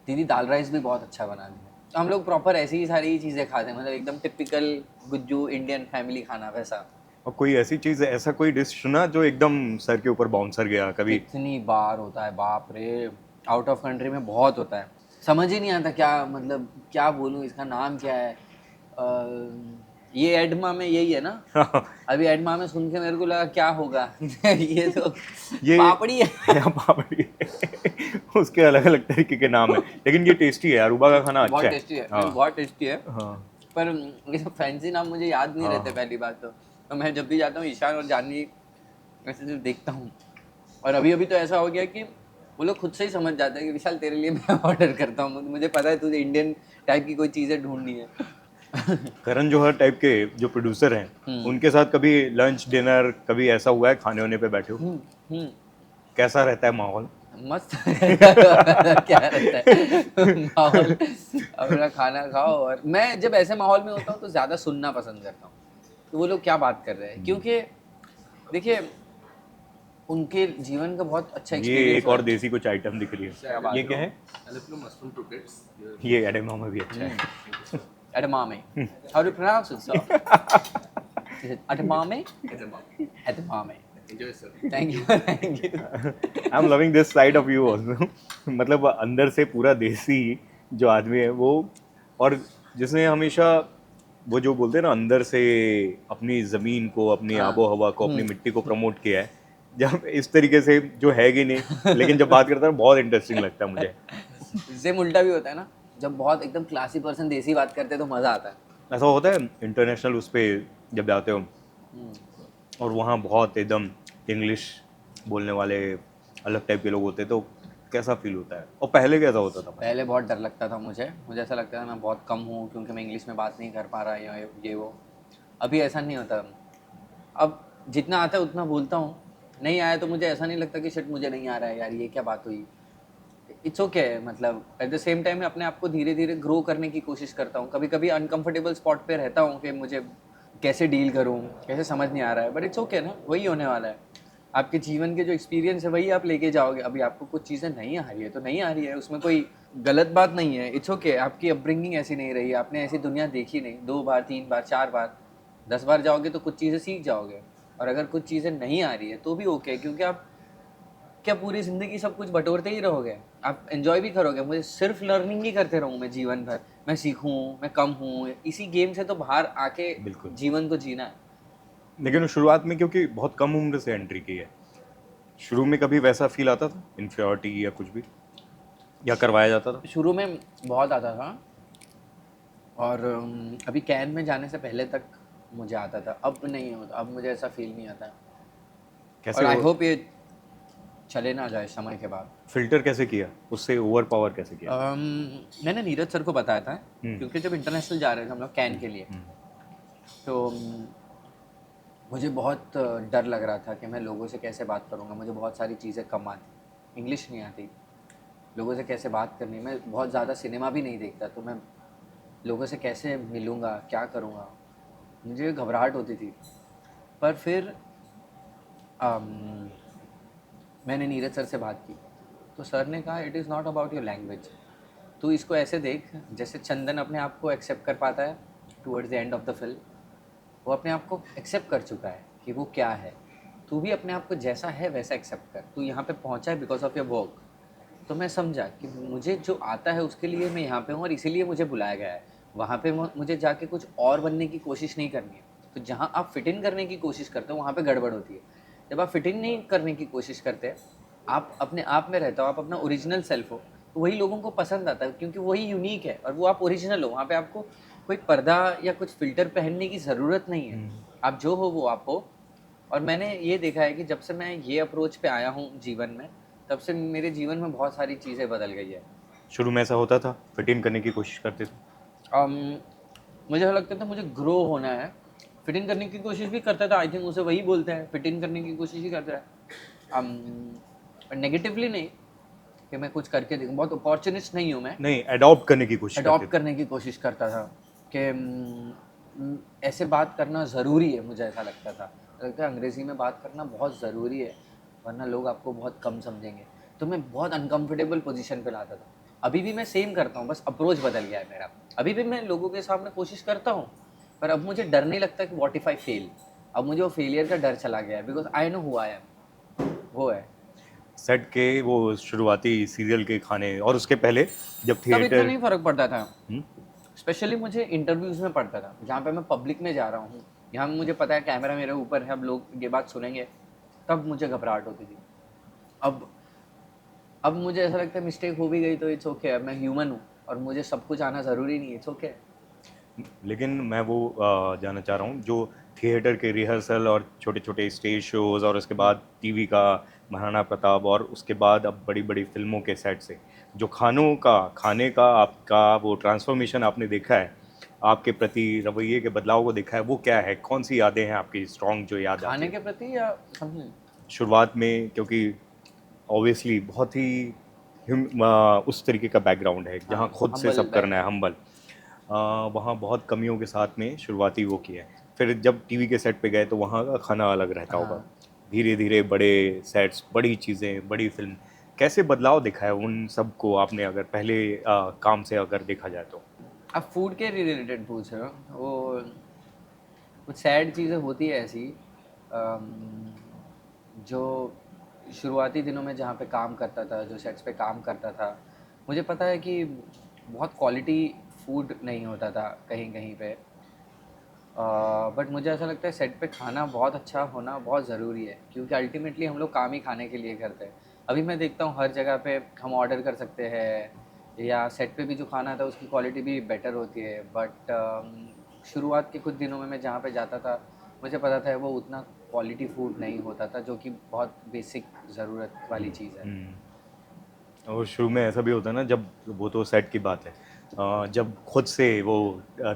Speaker 2: दीदी दाल राइस भी बहुत अच्छा बना दिया। तो हम लोग प्रॉपर ऐसी ही सारी चीज़ें खाते हैं, मतलब एकदम टिपिकल गुज्जू इंडियन फैमिली खाना वैसा।
Speaker 1: और कोई ऐसी चीज़, ऐसा कोई डिश सुना जो एकदम सर के ऊपर बाउंसर गया कभी?
Speaker 2: इतनी बार होता है, बाप रे, आउट ऑफ कंट्री में बहुत होता है, समझ ही नहीं आता क्या, मतलब क्या बोलूँ, इसका नाम क्या है। ये एडमा में यही है ना? अभी एडमा में सुन के मेरे को लगा क्या होगा। ये तो
Speaker 1: ये
Speaker 2: पापड़ी है।
Speaker 1: पापड़ी उसके अलग अलग तरीके के नाम है, लेकिन ये टेस्टी है, अरूबा का खाना अच्छा
Speaker 2: बहुत
Speaker 1: है।
Speaker 2: टेस्टी है,
Speaker 1: हाँ
Speaker 2: बहुत टेस्टी है।
Speaker 1: हाँ
Speaker 2: पर ये सब फैंसी नाम मुझे याद नहीं रहते पहली बात तो मैं जब भी जाता हूँ ईशान और जानवी ऐसे सिर्फ देखता हूँ। और अभी अभी तो ऐसा हो गया कि वो लोग खुद से ही समझ जाते हैं कि विशाल तेरे लिए मैं ऑर्डर करता हूँ, मुझे पता है तुझे इंडियन टाइप की कोई चीज़ें ढूंढनी है।
Speaker 1: करण जौहर टाइप के जो प्रोड्यूसर हैं, उनके साथ कभी लंच डिनर कभी ऐसा हुआ है, खाने होने पे बैठे हो?
Speaker 2: हम्म,
Speaker 1: कैसा रहता है माहौल?
Speaker 2: मस्त क्या रहता है माहौल, अपना खाना खाओ। और मैं जब ऐसे माहौल में होता हूँ तो ज़्यादा सुनना पसंद करता हूँ तो वो लोग क्या बात कर रहे हैं, क्योंकि देखिए उनके जीवन का बहुत अच्छा
Speaker 1: ये
Speaker 2: एक्सपीरियंस
Speaker 1: एक और देसी कुछ आइटम दिख रही है, ये क्या है?
Speaker 3: Jalapeno mushroom croquettes.
Speaker 1: ये एडेमा में भी अच्छा है।
Speaker 2: edamame. How do you pronounce it, sir? Is it edamame?
Speaker 3: Edamame.
Speaker 2: Edamame.
Speaker 3: Enjoy, sir.
Speaker 2: Thank you, thank you.
Speaker 1: I am loving this side of you also. मतलब अंदर से पूरा देसी जो आदमी है वो, और जिसने हमेशा वो जो बोलते हैं ना, अंदर से अपनी ज़मीन को, अपनी आबो हवा को, अपनी मिट्टी को प्रमोट किया है, जब इस तरीके से जो है कि नहीं, लेकिन जब बात करता है बहुत इंटरेस्टिंग लगता है मुझे।
Speaker 2: सेम उल्टा भी होता है ना, जब बहुत एकदम क्लासी पर्सन देसी बात करते हैं तो मज़ा आता है।
Speaker 1: ऐसा होता है इंटरनेशनल उस पर जब जाते हो और वहाँ बहुत एकदम इंग्लिश बोलने वाले अलग टाइप के लोग होते हैं, तो कैसा फील होता है? और पहले कैसा होता था?
Speaker 2: पहले बहुत डर लगता था मुझे ऐसा लगता था मैं बहुत कम हूँ क्योंकि मैं इंग्लिश में बात नहीं कर पा रहा या ये वो। अभी ऐसा नहीं होता, अब जितना आता है उतना बोलता हूँ, नहीं आया तो मुझे ऐसा नहीं लगता कि शिट मुझे नहीं आ रहा है यार, ये क्या बात हुई। इट्स ओके, मतलब एट द सेम टाइम मैं अपने आप को धीरे धीरे ग्रो करने की कोशिश करता हूँ। कभी कभी अनकंफर्टेबल स्पॉट पे रहता हूँ कि मुझे कैसे डील करूँ, कैसे समझ नहीं आ रहा है, बट इट्स ओके ना, वही होने वाला है। आपके जीवन के जो एक्सपीरियंस है वही आप लेके जाओगे। अभी आपको कुछ चीज़ें नहीं आ रही है तो नहीं आ रही है, उसमें कोई गलत बात नहीं है, इट्स ओके। आपकी अपब्रिंगिंग ऐसी नहीं रही, आपने ऐसी दुनिया देखी नहीं, 2 बार 3 बार 4 बार 10 बार जाओगे तो कुछ चीज़ें सीख जाओगे। और अगर कुछ चीज़ें नहीं आ रही है तो भी ओके, क्योंकि आप क्या पूरी ज़िंदगी सब कुछ बटोरते ही रहोगे? आप एंजॉय भी करोगे। मुझे सिर्फ लर्निंग ही करते रहूँ मैं जीवन भर, मैं सीखूँ, मैं कम हूँ, इसी गेम से तो बाहर आके
Speaker 1: बिल्कुल।
Speaker 2: जीवन को जीना है।
Speaker 1: लेकिन शुरुआत में क्योंकि बहुत कम उम्र से एंट्री की है, शुरू में कभी वैसा फील आता था, इन्फ्योरिटी या कुछ भी, या करवाया जाता था?
Speaker 2: शुरू में बहुत आता था, और अभी कैन में जाने से पहले तक मुझे आता था, अब नहीं होता, अब मुझे ऐसा फील नहीं आता।
Speaker 1: कैसे
Speaker 2: और आई होप ये चले ना जाए समय के बाद।
Speaker 1: फिल्टर कैसे किया, उससे ओवर पावर कैसे किया?
Speaker 2: मैंने नीरज सर को बताया था, क्योंकि जब इंटरनेशनल जा रहे थे हम लोग कैन के लिए, तो मुझे बहुत डर लग रहा था कि मैं लोगों से कैसे बात करूँगा। मुझे बहुत सारी चीज़ें कम आती, इंग्लिश नहीं आती, लोगों से कैसे बात करनी, मैं बहुत ज़्यादा सिनेमा भी नहीं देखता, तो मैं लोगों से कैसे मिलूँगा, क्या करूँगा, मुझे घबराहट होती थी। पर फिर मैंने नीरज सर से बात की तो सर ने कहा it is not about your language, तू इसको ऐसे देख जैसे चंदन अपने आप को एक्सेप्ट कर पाता है towards the end of the film, वो अपने आप को एक्सेप्ट कर चुका है कि वो क्या है। तू भी अपने आप को जैसा है वैसा एक्सेप्ट कर, तू यहाँ पे पहुँचा है बिकॉज ऑफ योर वर्क। तो मैं समझा कि मुझे जो आता है उसके लिए मैं यहाँ पे हूँ और इसीलिए मुझे बुलाया गया है। वहाँ पे मुझे जाके कुछ और बनने की कोशिश नहीं करनी है। तो जहाँ आप फिट इन करने की कोशिश करते हो वहाँ पे गड़बड़ होती है। जब आप फिट इन नहीं करने की कोशिश करते, आप अपने आप में रहते हो, आप अपना ओरिजिनल सेल्फ हो, तो वही लोगों को पसंद आता है, क्योंकि वही यूनिक है और वो आप ओरिजिनल हो। वहाँ पे आपको कोई पर्दा या कुछ फ़िल्टर पहनने की ज़रूरत नहीं है, आप जो हो वो आप हो। और मैंने ये देखा है कि जब से मैं ये अप्रोच पे आया हूँ जीवन में, तब से मेरे जीवन में बहुत सारी चीज़ें बदल गई है।
Speaker 1: शुरू में ऐसा होता था, फिट इन करने की कोशिश करते थे?
Speaker 2: मुझे ऐसा लगता था मुझे ग्रो होना है, फिट इन करने की कोशिश भी करता था। आई थिंक उसे वही बोलते हैं, फिट इन करने की कोशिश ही करता है। नेगेटिवली नहीं कि मैं कुछ करके देखूं, बहुत अपॉर्चुनिस्ट नहीं हूँ मैं।
Speaker 1: नहीं, अडॉप्ट करने की कोशिश करते
Speaker 2: अडॉप्ट
Speaker 1: थे।
Speaker 2: करने की कोशिश करता था कि ऐसे बात करना ज़रूरी है, मुझे ऐसा लगता था। लगता है अंग्रेज़ी में बात करना बहुत ज़रूरी है, वरना लोग आपको बहुत कम समझेंगे। तो मैं बहुत अनकंफर्टेबल पोजीशन पे लाता था। अभी भी मैं सेम करता हूँ, बस अप्रोच बदल गया है मेरा। अभी भी मैं लोगों के सामने कोशिश करता हूँ, पर अब मुझे डर नहीं लगता कि व्हाट इफ़ आई फेल। अब मुझे वो फेलियर का डर चला गया है, because I know who I am. वो है।
Speaker 1: सेट के वो शुरुआती सीरियल के खाने और उसके पहले जब
Speaker 2: तब इतना
Speaker 1: थिएटर।
Speaker 2: नहीं फ़र्क पड़ता था।
Speaker 1: हम्म,
Speaker 2: स्पेशली मुझे इंटरव्यूज़ में पड़ता था, जहाँ पे मैं पब्लिक में जा रहा हूँ, यहाँ मुझे पता है कैमरा मेरे ऊपर है, अब लोग ये बात सुनेंगे, तब मुझे घबराहट होती थी। अब अब मुझे ऐसा लगता है मिस्टेक हो भी गई तो इट्स ओके, अब मैं ह्यूमन हूँ और मुझे सब कुछ आना ज़रूरी नहीं है, इट्स ओके।
Speaker 1: लेकिन मैं वो जानना चाह रहा हूँ जो थिएटर के रिहर्सल और छोटे छोटे स्टेज शोज और उसके बाद टीवी का महाराणा प्रताप और उसके बाद अब बड़ी बड़ी फिल्मों के सेट से जो खाने का आपका वो ट्रांसफॉर्मेशन आपने देखा है, आपके प्रति रवैये के बदलाव को देखा है, वो क्या है? कौन सी यादें हैं आपकी स्ट्रॉन्ग जो याद आती
Speaker 2: खाने
Speaker 1: है?
Speaker 2: के प्रति या समझे?
Speaker 1: शुरुआत में क्योंकि ऑब्वियसली बहुत ही उस तरीके का बैकग्राउंड है जहाँ
Speaker 2: हाँ,
Speaker 1: खुद से
Speaker 2: हम्बल
Speaker 1: सब करना है,
Speaker 2: बैकग्राउंड।
Speaker 1: हम्बल। वहाँ बहुत कमियों के साथ में शुरुआती वो किया है। फिर जब टीवी के सेट पे गए तो वहाँ का खाना अलग रहता होगा।
Speaker 2: हाँ।
Speaker 1: धीरे धीरे बड़े सेट्स, बड़ी चीज़ें, बड़ी फिल्म, कैसे बदलाव दिखा है उन सब को आपने अगर पहले काम से अगर देखा जाए तो?
Speaker 2: आप फूड के रिलेटेड पूछ रहे हो, वो कुछ सैड चीज़ें होती है ऐसी, अम, जो शुरुआती दिनों में जहाँ पे काम करता था, जो सेट्स पे काम करता था, मुझे पता है कि बहुत क्वालिटी फूड नहीं होता था कहीं कहीं पे। बट मुझे ऐसा लगता है सेट पे खाना बहुत अच्छा होना बहुत ज़रूरी है, क्योंकि अल्टीमेटली हम लोग काम ही खाने के लिए करते हैं। अभी मैं देखता हूँ हर जगह पे हम ऑर्डर कर सकते हैं, या सेट पे भी जो खाना था उसकी क्वालिटी भी बेटर होती है, बट शुरुआत के कुछ दिनों में मैं जहाँ पे जाता था, मुझे पता था वो उतना क्वालिटी फूड नहीं होता था, जो कि बहुत बेसिक ज़रूरत वाली चीज़ है।
Speaker 1: और शुरू में ऐसा भी होता है ना, जब वो तो सेट की बात है, जब खुद से वो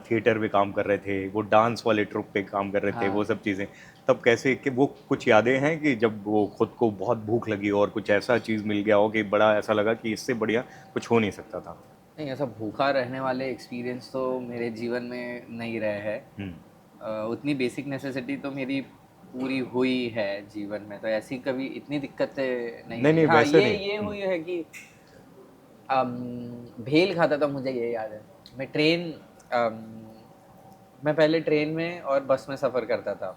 Speaker 1: थिएटर में काम कर रहे थे, वो डांस वाले ट्रुप पे काम कर रहे थे, वो
Speaker 2: हाँ।
Speaker 1: सब चीज़ें, तब कैसे कि वो कुछ यादें हैं कि जब वो खुद को बहुत भूख लगी और कुछ ऐसा चीज़ मिल गया हो कि बड़ा ऐसा लगा कि इससे बढ़िया कुछ हो नहीं सकता था?
Speaker 2: नहीं, ऐसा भूखा रहने वाले एक्सपीरियंस तो मेरे जीवन में नहीं रहे हैं।
Speaker 1: हम्म।
Speaker 2: उतनी बेसिक नेसेसिटी तो मेरी पूरी हुई है जीवन में, तो ऐसी कभी इतनी दिक्कतें नहीं
Speaker 1: नहीं
Speaker 2: आई।
Speaker 1: नहीं,
Speaker 2: हाँ,
Speaker 1: वैसे नहीं।
Speaker 2: ये हुई है कि अम, भेल खाता था, मुझे ये याद है। मैं ट्रेन अम, मैं पहले ट्रेन में और बस में सफ़र करता था,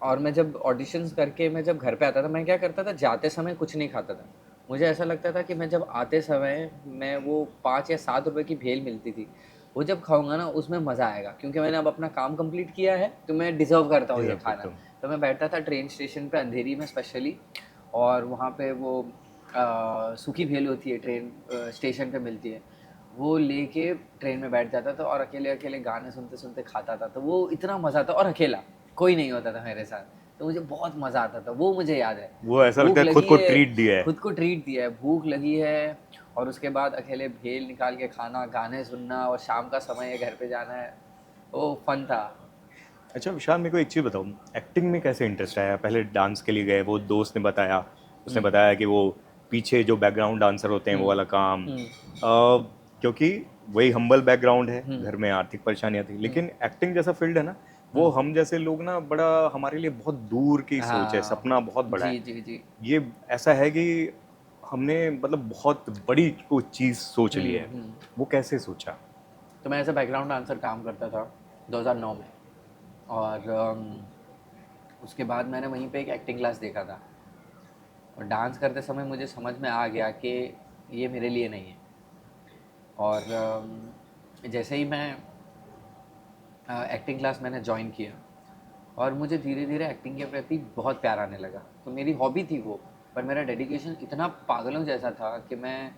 Speaker 2: और मैं जब ऑडिशंस करके मैं जब घर पे आता था, मैं क्या करता था, जाते समय कुछ नहीं खाता था। मुझे ऐसा लगता था कि मैं जब आते समय मैं वो 5 या 7 रुपए की भेल मिलती थी, वो जब खाऊँगा ना उसमें मज़ा आएगा, क्योंकि मैंने अब अपना काम कंप्लीट किया है, तो मैं डिज़र्व करता हूँ ये
Speaker 1: डिजर्व
Speaker 2: खाना।
Speaker 1: करता हूँ।
Speaker 2: तो मैं बैठता था ट्रेन स्टेशन पे अंधेरी में स्पेशली, और वहाँ पे वो सूखी भेल होती है, ट्रेन स्टेशन पे मिलती है। वो लेके ट्रेन में बैठ जाता था और अकेले-अकेले गाने सुनते-सुनते खाता था। तो वो इतना मज़ा आता, और अकेला, कोई नहीं होता था मेरे साथ। तो मुझे बहुत मज़ा आता था, वो मुझे याद है।
Speaker 1: वो ऐसा लगता
Speaker 2: भूख
Speaker 1: है खुद
Speaker 2: लगी
Speaker 1: को
Speaker 2: है,
Speaker 1: ट्रीट दिया है।
Speaker 2: खुद को ट्रीट दिया है, भूख लगी है, और उसके बाद अकेले भेल निकाल के खाना, गाने सुनना, और शाम का समय है, घर पे जाना है। वो फन था।
Speaker 1: अच्छा विशाल, मेरे को एक चीज़ बताओ, एक्टिंग में कैसे इंटरेस्ट आया? पहले डांस के लिए गए, वो दोस्त ने बताया, उसने
Speaker 2: हुँ,
Speaker 1: बताया कि वो पीछे जो बैकग्राउंड डांसर होते हैं
Speaker 2: हुँ,
Speaker 1: वो वाला काम,
Speaker 2: हुँ,
Speaker 1: क्योंकि वही हम्बल बैकग्राउंड है,
Speaker 2: हुँ,
Speaker 1: घर में आर्थिक परेशानियां थी,
Speaker 2: हुँ,
Speaker 1: लेकिन एक्टिंग जैसा फील्ड है ना, वो
Speaker 2: हुँ।
Speaker 1: हम जैसे लोग ना बड़ा, हमारे लिए बहुत दूर की सोच है,
Speaker 2: हाँ।
Speaker 1: सपना बहुत बड़ा है।
Speaker 2: जी, जी, जी।
Speaker 1: ये ऐसा है कि हमने मतलब बहुत बड़ी कोई चीज़ सोच ली
Speaker 2: हुँ,
Speaker 1: है।
Speaker 2: हुँ।
Speaker 1: वो कैसे सोचा?
Speaker 2: तो मैं एज़ अ बैकग्राउंड डांसर काम करता था 2009 में, और उसके बाद मैंने वहीं पे एक एक्टिंग क्लास देखा था, और डांस करते समय मुझे समझ में आ गया कि ये मेरे लिए नहीं है। और जैसे ही मैं एक्टिंग क्लास मैंने जॉइन किया, और मुझे धीरे धीरे एक्टिंग के प्रति बहुत प्यार आने लगा। तो मेरी हॉबी थी वो, पर मेरा डेडिकेशन इतना पागलों जैसा था कि मैं,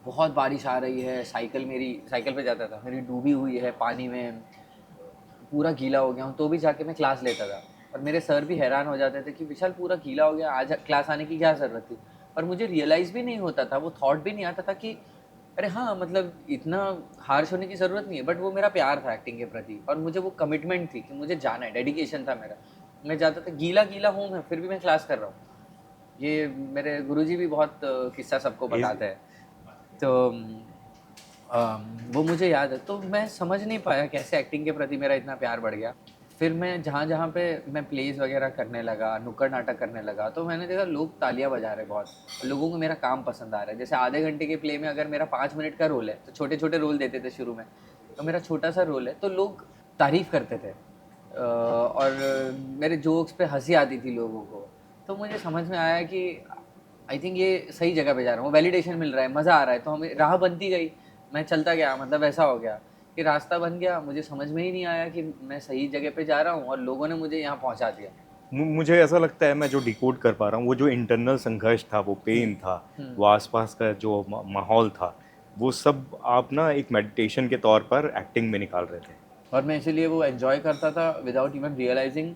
Speaker 2: बहुत बारिश आ रही है, साइकिल पे जाता था, मेरी डूबी हुई है पानी में, पूरा गीला हो गया हूँ, तो भी जाके मैं क्लास लेता था। और मेरे सर भी हैरान हो जाते थे कि विशाल पूरा गीला हो गया, आज क्लास आने की क्या ज़रूरत थी। और मुझे रियलाइज़ भी नहीं होता था, वो थॉट भी नहीं आता था कि अरे हाँ, मतलब इतना हार्श होने की ज़रूरत नहीं है, बट वो मेरा प्यार था एक्टिंग के प्रति और मुझे वो कमिटमेंट थी कि मुझे जाना है, डेडिकेशन था मेरा। मैं जाता था, गीला-गीला हूँ मैं, फिर भी मैं क्लास कर रहा हूँ। ये मेरे गुरुजी भी बहुत किस्सा सबको बताते हैं। तो वो मुझे याद है, तो मैं समझ नहीं पाया कैसे एक्टिंग के प्रति मेरा इतना प्यार बढ़ गया। फिर मैं जहाँ-जहाँ पे मैं प्लेज़ वगैरह करने लगा, नुक्कड़ नाटक करने लगा, तो मैंने देखा लोग तालियाँ बजा रहे हैं बहुत। लोगों को मेरा काम पसंद आ रहा है। जैसे आधे घंटे के प्ले में अगर मेरा 5 मिनट का रोल है, तो छोटे-छोटे रोल देते थे शुरू में। तो मेरा छोटा-सा रोल है, तो लोग तारीफ़ करते थे। और मेरे जोक्स पे हँसी आती थी लोगों को। तो मुझे समझ में आया कि आई थिंक ये सही जगह पे जा रहा हूँ, वैलिडेशन मिल रहा है, मज़ा आ रहा है, तो हमें राह बनती गई। मैं चलता गया, मतलब ऐसा हो गया कि रास्ता बन गया, मुझे समझ में ही नहीं आया कि मैं सही जगह पे जा रहा हूँ और लोगों ने मुझे यहाँ पहुँचा दिया।
Speaker 1: मुझे ऐसा लगता है मैं जो डिकोड कर पा रहा हूँ वो जो इंटरनल संघर्ष था, वो पेन था, वो आसपास का जो माहौल था, वो सब आप ना एक मेडिटेशन के तौर पर एक्टिंग में निकाल रहे थे।
Speaker 2: और मैं इसीलिए वो एन्जॉय करता था विदाउट इवन रियलाइजिंग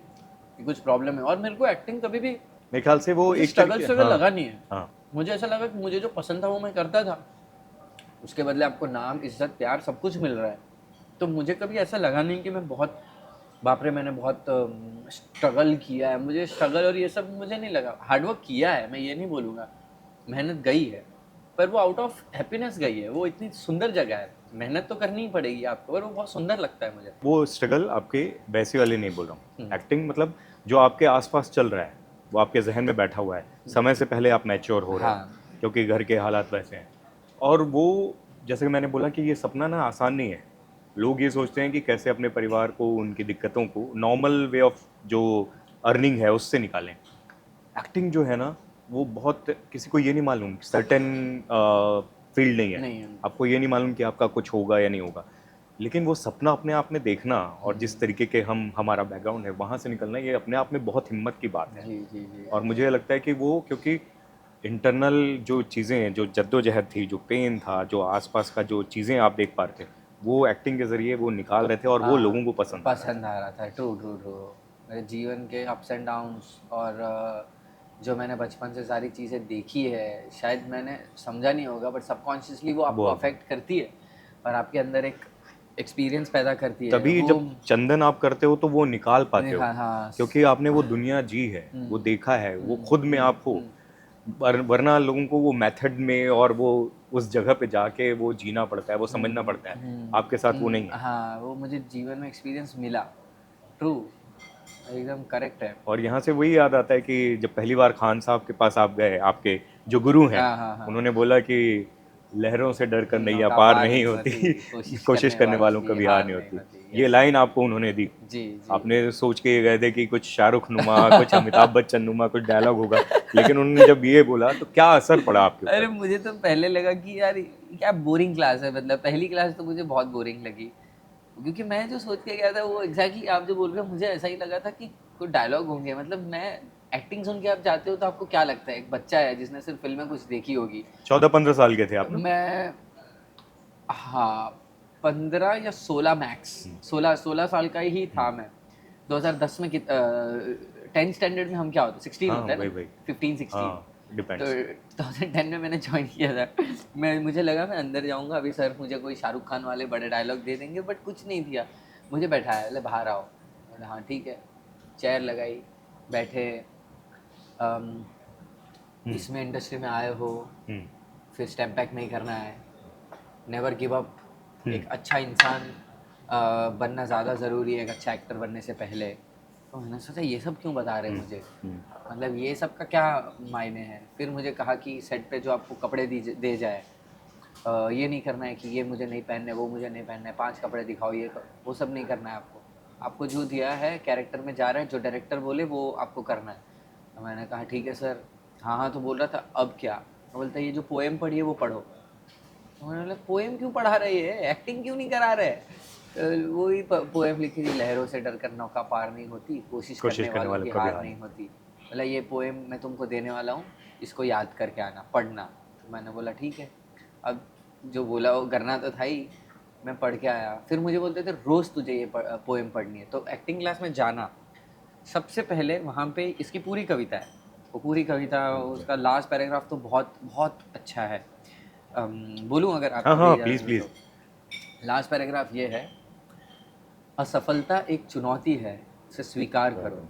Speaker 2: कि कुछ प्रॉब्लम है। और मेरे को एक्टिंग कभी भी
Speaker 1: मेरे ख्याल से वो
Speaker 2: मुझे
Speaker 1: एक
Speaker 2: स्ट्रगल
Speaker 1: तरीके,
Speaker 2: स्ट्रगल
Speaker 1: हाँ
Speaker 2: लगा नहीं है।
Speaker 1: हाँ,
Speaker 2: मुझे ऐसा लगा कि मुझे जो पसंद था वो मैं करता था, उसके बदले आपको नाम, इज्जत, प्यार सब कुछ मिल रहा है। तो मुझे कभी ऐसा लगा नहीं कि मैं बहुत, बाप रे मैंने बहुत स्ट्रगल किया है। मुझे स्ट्रगल और ये सब मुझे नहीं लगा। हार्डवर्क किया है, मैं ये नहीं बोलूँगा, मेहनत गई है, पर वो आउट ऑफ हैप्पीनेस गई है। वो इतनी सुंदर जगह है, मेहनत तो करनी ही पड़ेगी आपको, पर वो बहुत सुंदर लगता है मुझे।
Speaker 1: वो स्ट्रगल आपके वैसे वाले नहीं बोल रहा हूँ, एक्टिंग मतलब जो आपके आसपास चल रहा है, वो आपके जहन में बैठा हुआ है, समय से पहले आप मैच्योर हो रहे
Speaker 2: हाँ,
Speaker 1: हैं क्योंकि घर के हालात वैसे हैं। और वो, जैसे कि मैंने बोला कि ये सपना ना आसान नहीं है। लोग ये सोचते हैं कि कैसे अपने परिवार को, उनकी दिक्कतों को नॉर्मल वे ऑफ जो अर्निंग है उससे निकालें। एक्टिंग जो है ना, वो बहुत, किसी को ये नहीं मालूम, सर्टेन फील्ड नहीं है,
Speaker 2: नहीं है।
Speaker 1: आपको ये नहीं मालूम कि आपका कुछ होगा या नहीं होगा, लेकिन वो सपना अपने आप में देखना और जिस तरीके के हम, हमारा बैकग्राउंड है वहाँ से निकलना, ये अपने आप में बहुत हिम्मत की बात है।
Speaker 2: जी, जी, जी।
Speaker 1: और मुझे लगता है कि वो, क्योंकि इंटरनल जो चीज़ें हैं, जो जद्दोजहद थी, जो पेन था, जो आसपास का जो चीज़ें आप देख पा रहे थे, वो एक्टिंग के ज़रिए वो निकाल रहे थे और वो
Speaker 2: हाँ,
Speaker 1: लोगों को पसंद आ रहा
Speaker 2: पसंद आ रहा था। True, true, true. मेरे जीवन के अप्स एंड डाउन्स और जो मैंने बचपन से सारी चीज़ें देखी है, शायद मैंने समझा नहीं होगा, बट सबकॉन्शियसली वो आपको
Speaker 1: बहुत।
Speaker 2: अफेक्ट करती है और आपके अंदर एक एक्सपीरियंस पैदा करती है।
Speaker 1: तभी
Speaker 2: वो
Speaker 1: जब चंदन आप करते हो तो वो निकाल पाते हो,
Speaker 2: हाँ, हाँ।
Speaker 1: क्योंकि आपने वो दुनिया जी है, वो देखा है, वो खुद में आप हो। वरना लोगों को वो मेथड में और वो उस जगह पे जाके वो जीना पड़ता है, वो समझना पड़ता है। आपके साथ वो नहीं है।
Speaker 2: हाँ, वो मुझे जीवन में एक्सपीरियंस मिला। ट्रू, एकदम करेक्ट है।
Speaker 1: और यहाँ से वही याद आता है कि जब पहली बार खान साहब के पास आप गए, आपके जो गुरु हैं,
Speaker 2: हाँ, हाँ, हाँ।
Speaker 1: उन्होंने बोला कि लहरों से डर कर नैया
Speaker 2: नौका
Speaker 1: पार
Speaker 2: पार
Speaker 1: नहीं
Speaker 2: नहीं
Speaker 1: होती,
Speaker 2: होती,
Speaker 1: कोशिश करने वालों कभी हार नहीं होती।
Speaker 2: होती।
Speaker 1: ये
Speaker 2: यस,
Speaker 1: लाइन आपको उन्होंने दी।
Speaker 2: जी, जी।
Speaker 1: आपने सोच के गए थे कि कुछ शाहरुख नुमा, कुछ अमिताभ बच्चन नुमा कुछ डायलॉग होगा, लेकिन उन्होंने जब ये बोला तो क्या असर पड़ा आपके
Speaker 2: अरे
Speaker 1: ऊपर?
Speaker 2: मुझे तो पहले लगा कि यार ये क्या बोरिंग क्लास है, मतलब पहली क्लास तो मुझे बहुत बोरिंग लगी, क्योंकि मैं जो सोच के गया था वो एग्जैक्टली आप जो बोल रहे हो, मुझे ऐसा ही लगा था कि कोई डायलॉग होंगे। मतलब मैं एक्टिंग सुन के आप जाते हो तो आपको क्या लगता है, एक बच्चा है जिसने सिर्फ फिल्में कुछ देखी होगी।
Speaker 1: 14-15 साल के थे आप लोग?
Speaker 2: मैं, हाँ, 15 या 16 मैक्स, 16 साल का ही था मैं। 2010 में 10th स्टैंडर्ड में हम क्या होते, 16
Speaker 1: हाँ,
Speaker 2: होता है
Speaker 1: वही
Speaker 2: ना,
Speaker 1: वही।
Speaker 2: 15-16।
Speaker 1: हाँ,
Speaker 2: तो
Speaker 1: डिपेंड्स।
Speaker 2: 2010 में मैंने ज्वाइन किया था। मुझे लगा मैं अंदर जाऊंगा, अभी सर मुझे कोई शाहरुख खान वाले बड़े डायलॉग दे देंगे, बट कुछ नहीं दिया। मुझे बैठाया, बोले बाहर आओ। बोले हाँ ठीक है। चेयर लगाई, बैठे। इसमें इंडस्ट्री में आए हो, फिर स्टेप बैक नहीं करना है, नेवर गिव अप, एक अच्छा इंसान बनना ज़्यादा ज़रूरी है एक अच्छा एक्टर बनने से पहले। तो मैंने सोचा ये सब क्यों बता रहे हैं मुझे, मतलब ये सब का क्या मायने हैं। फिर मुझे कहा कि सेट पे जो आपको कपड़े दे जाए, ये नहीं करना है कि ये मुझे नहीं पहनने, वो मुझे नहीं पहनना है, 5 कपड़े दिखाओ, वो सब नहीं करना है आपको। आपको जो दिया है कैरेक्टर में जा रहा है, जो डायरेक्टर बोले वो आपको करना है। तो मैंने कहा ठीक है सर। हाँ हाँ तो बोल रहा था अब क्या, तो बोलता है ये जो पोएम पढ़ी है वो पढ़ो। तो मैंने बोला पोएम क्यों पढ़ा रहे है, एक्टिंग क्यों नहीं करा रहे। तो वही पोएम लिखी थी, लहरों से डर कर नौका पार नहीं होती, कोशिश करने वालों की हार नहीं होती। बोला ये पोएम मैं तुमको देने वाला हूँ, इसको याद करके आना, पढ़ना। तो मैंने बोला ठीक है। अब जो बोला वो करना तो था ही। मैं पढ़ के आया, फिर मुझे बोलते थे रोज़ तुझे ये पोएम पढ़नी है। तो एक्टिंग क्लास में जाना, सबसे पहले वहाँ पे इसकी पूरी कविता है, वो पूरी कविता, उसका लास्ट पैराग्राफ तो बहुत बहुत अच्छा है। बोलूँ अगर आप
Speaker 1: हाँ हाँ प्लीज़ प्लीज़।
Speaker 2: लास्ट पैराग्राफ ये है, असफलता एक चुनौती है, उसे स्वीकार करो,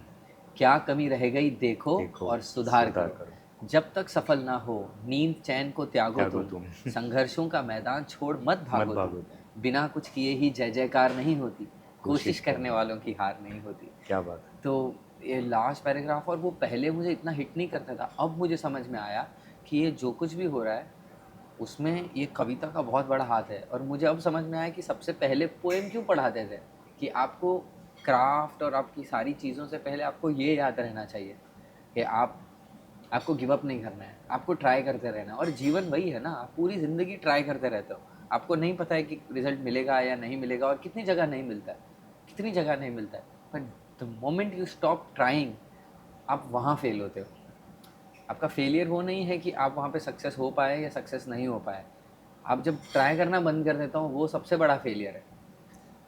Speaker 2: क्या कमी रह गई देखो
Speaker 1: देखो,
Speaker 2: और सुधार
Speaker 1: सुधार
Speaker 2: करो, जब तक सफल ना हो नींद चैन को त्यागो
Speaker 1: त्यागो
Speaker 2: तुम,
Speaker 1: तुम।
Speaker 2: संघर्षों का मैदान छोड़ मत भागो
Speaker 1: भागो
Speaker 2: तुम, बिना कुछ किए ही जय जयकार नहीं होती, कोशिश
Speaker 1: कोशिश
Speaker 2: करने वालों की हार नहीं होती।
Speaker 1: क्या बात है।
Speaker 2: तो ये लास्ट पैराग्राफ, और वो पहले मुझे इतना हिट नहीं करता था, अब मुझे समझ में आया कि ये जो कुछ भी हो रहा है उसमें ये कविता का बहुत बड़ा हाथ है। और मुझे अब समझ में आया कि सबसे पहले पोएम क्यों पढ़ाते थे, कि आपको क्राफ्ट और आपकी सारी चीज़ों से पहले आपको ये याद रहना चाहिए कि आपको गिव अप नहीं करना है, आपको ट्राई करते रहना है। और जीवन वही है ना, आप पूरी ज़िंदगी ट्राई करते रहते हो, आपको नहीं पता है कि रिजल्ट मिलेगा या नहीं मिलेगा, और कितनी जगह नहीं मिलता है, कितनी जगह नहीं मिलता है, but the moment you stop trying आप वहाँ फेल होते हो। आपका फेलियर वो नहीं है कि आप वहाँ पे सक्सेस हो पाए या सक्सेस नहीं हो पाए, आप जब ट्राई करना बंद कर देता हो वो सबसे बड़ा फेलियर है।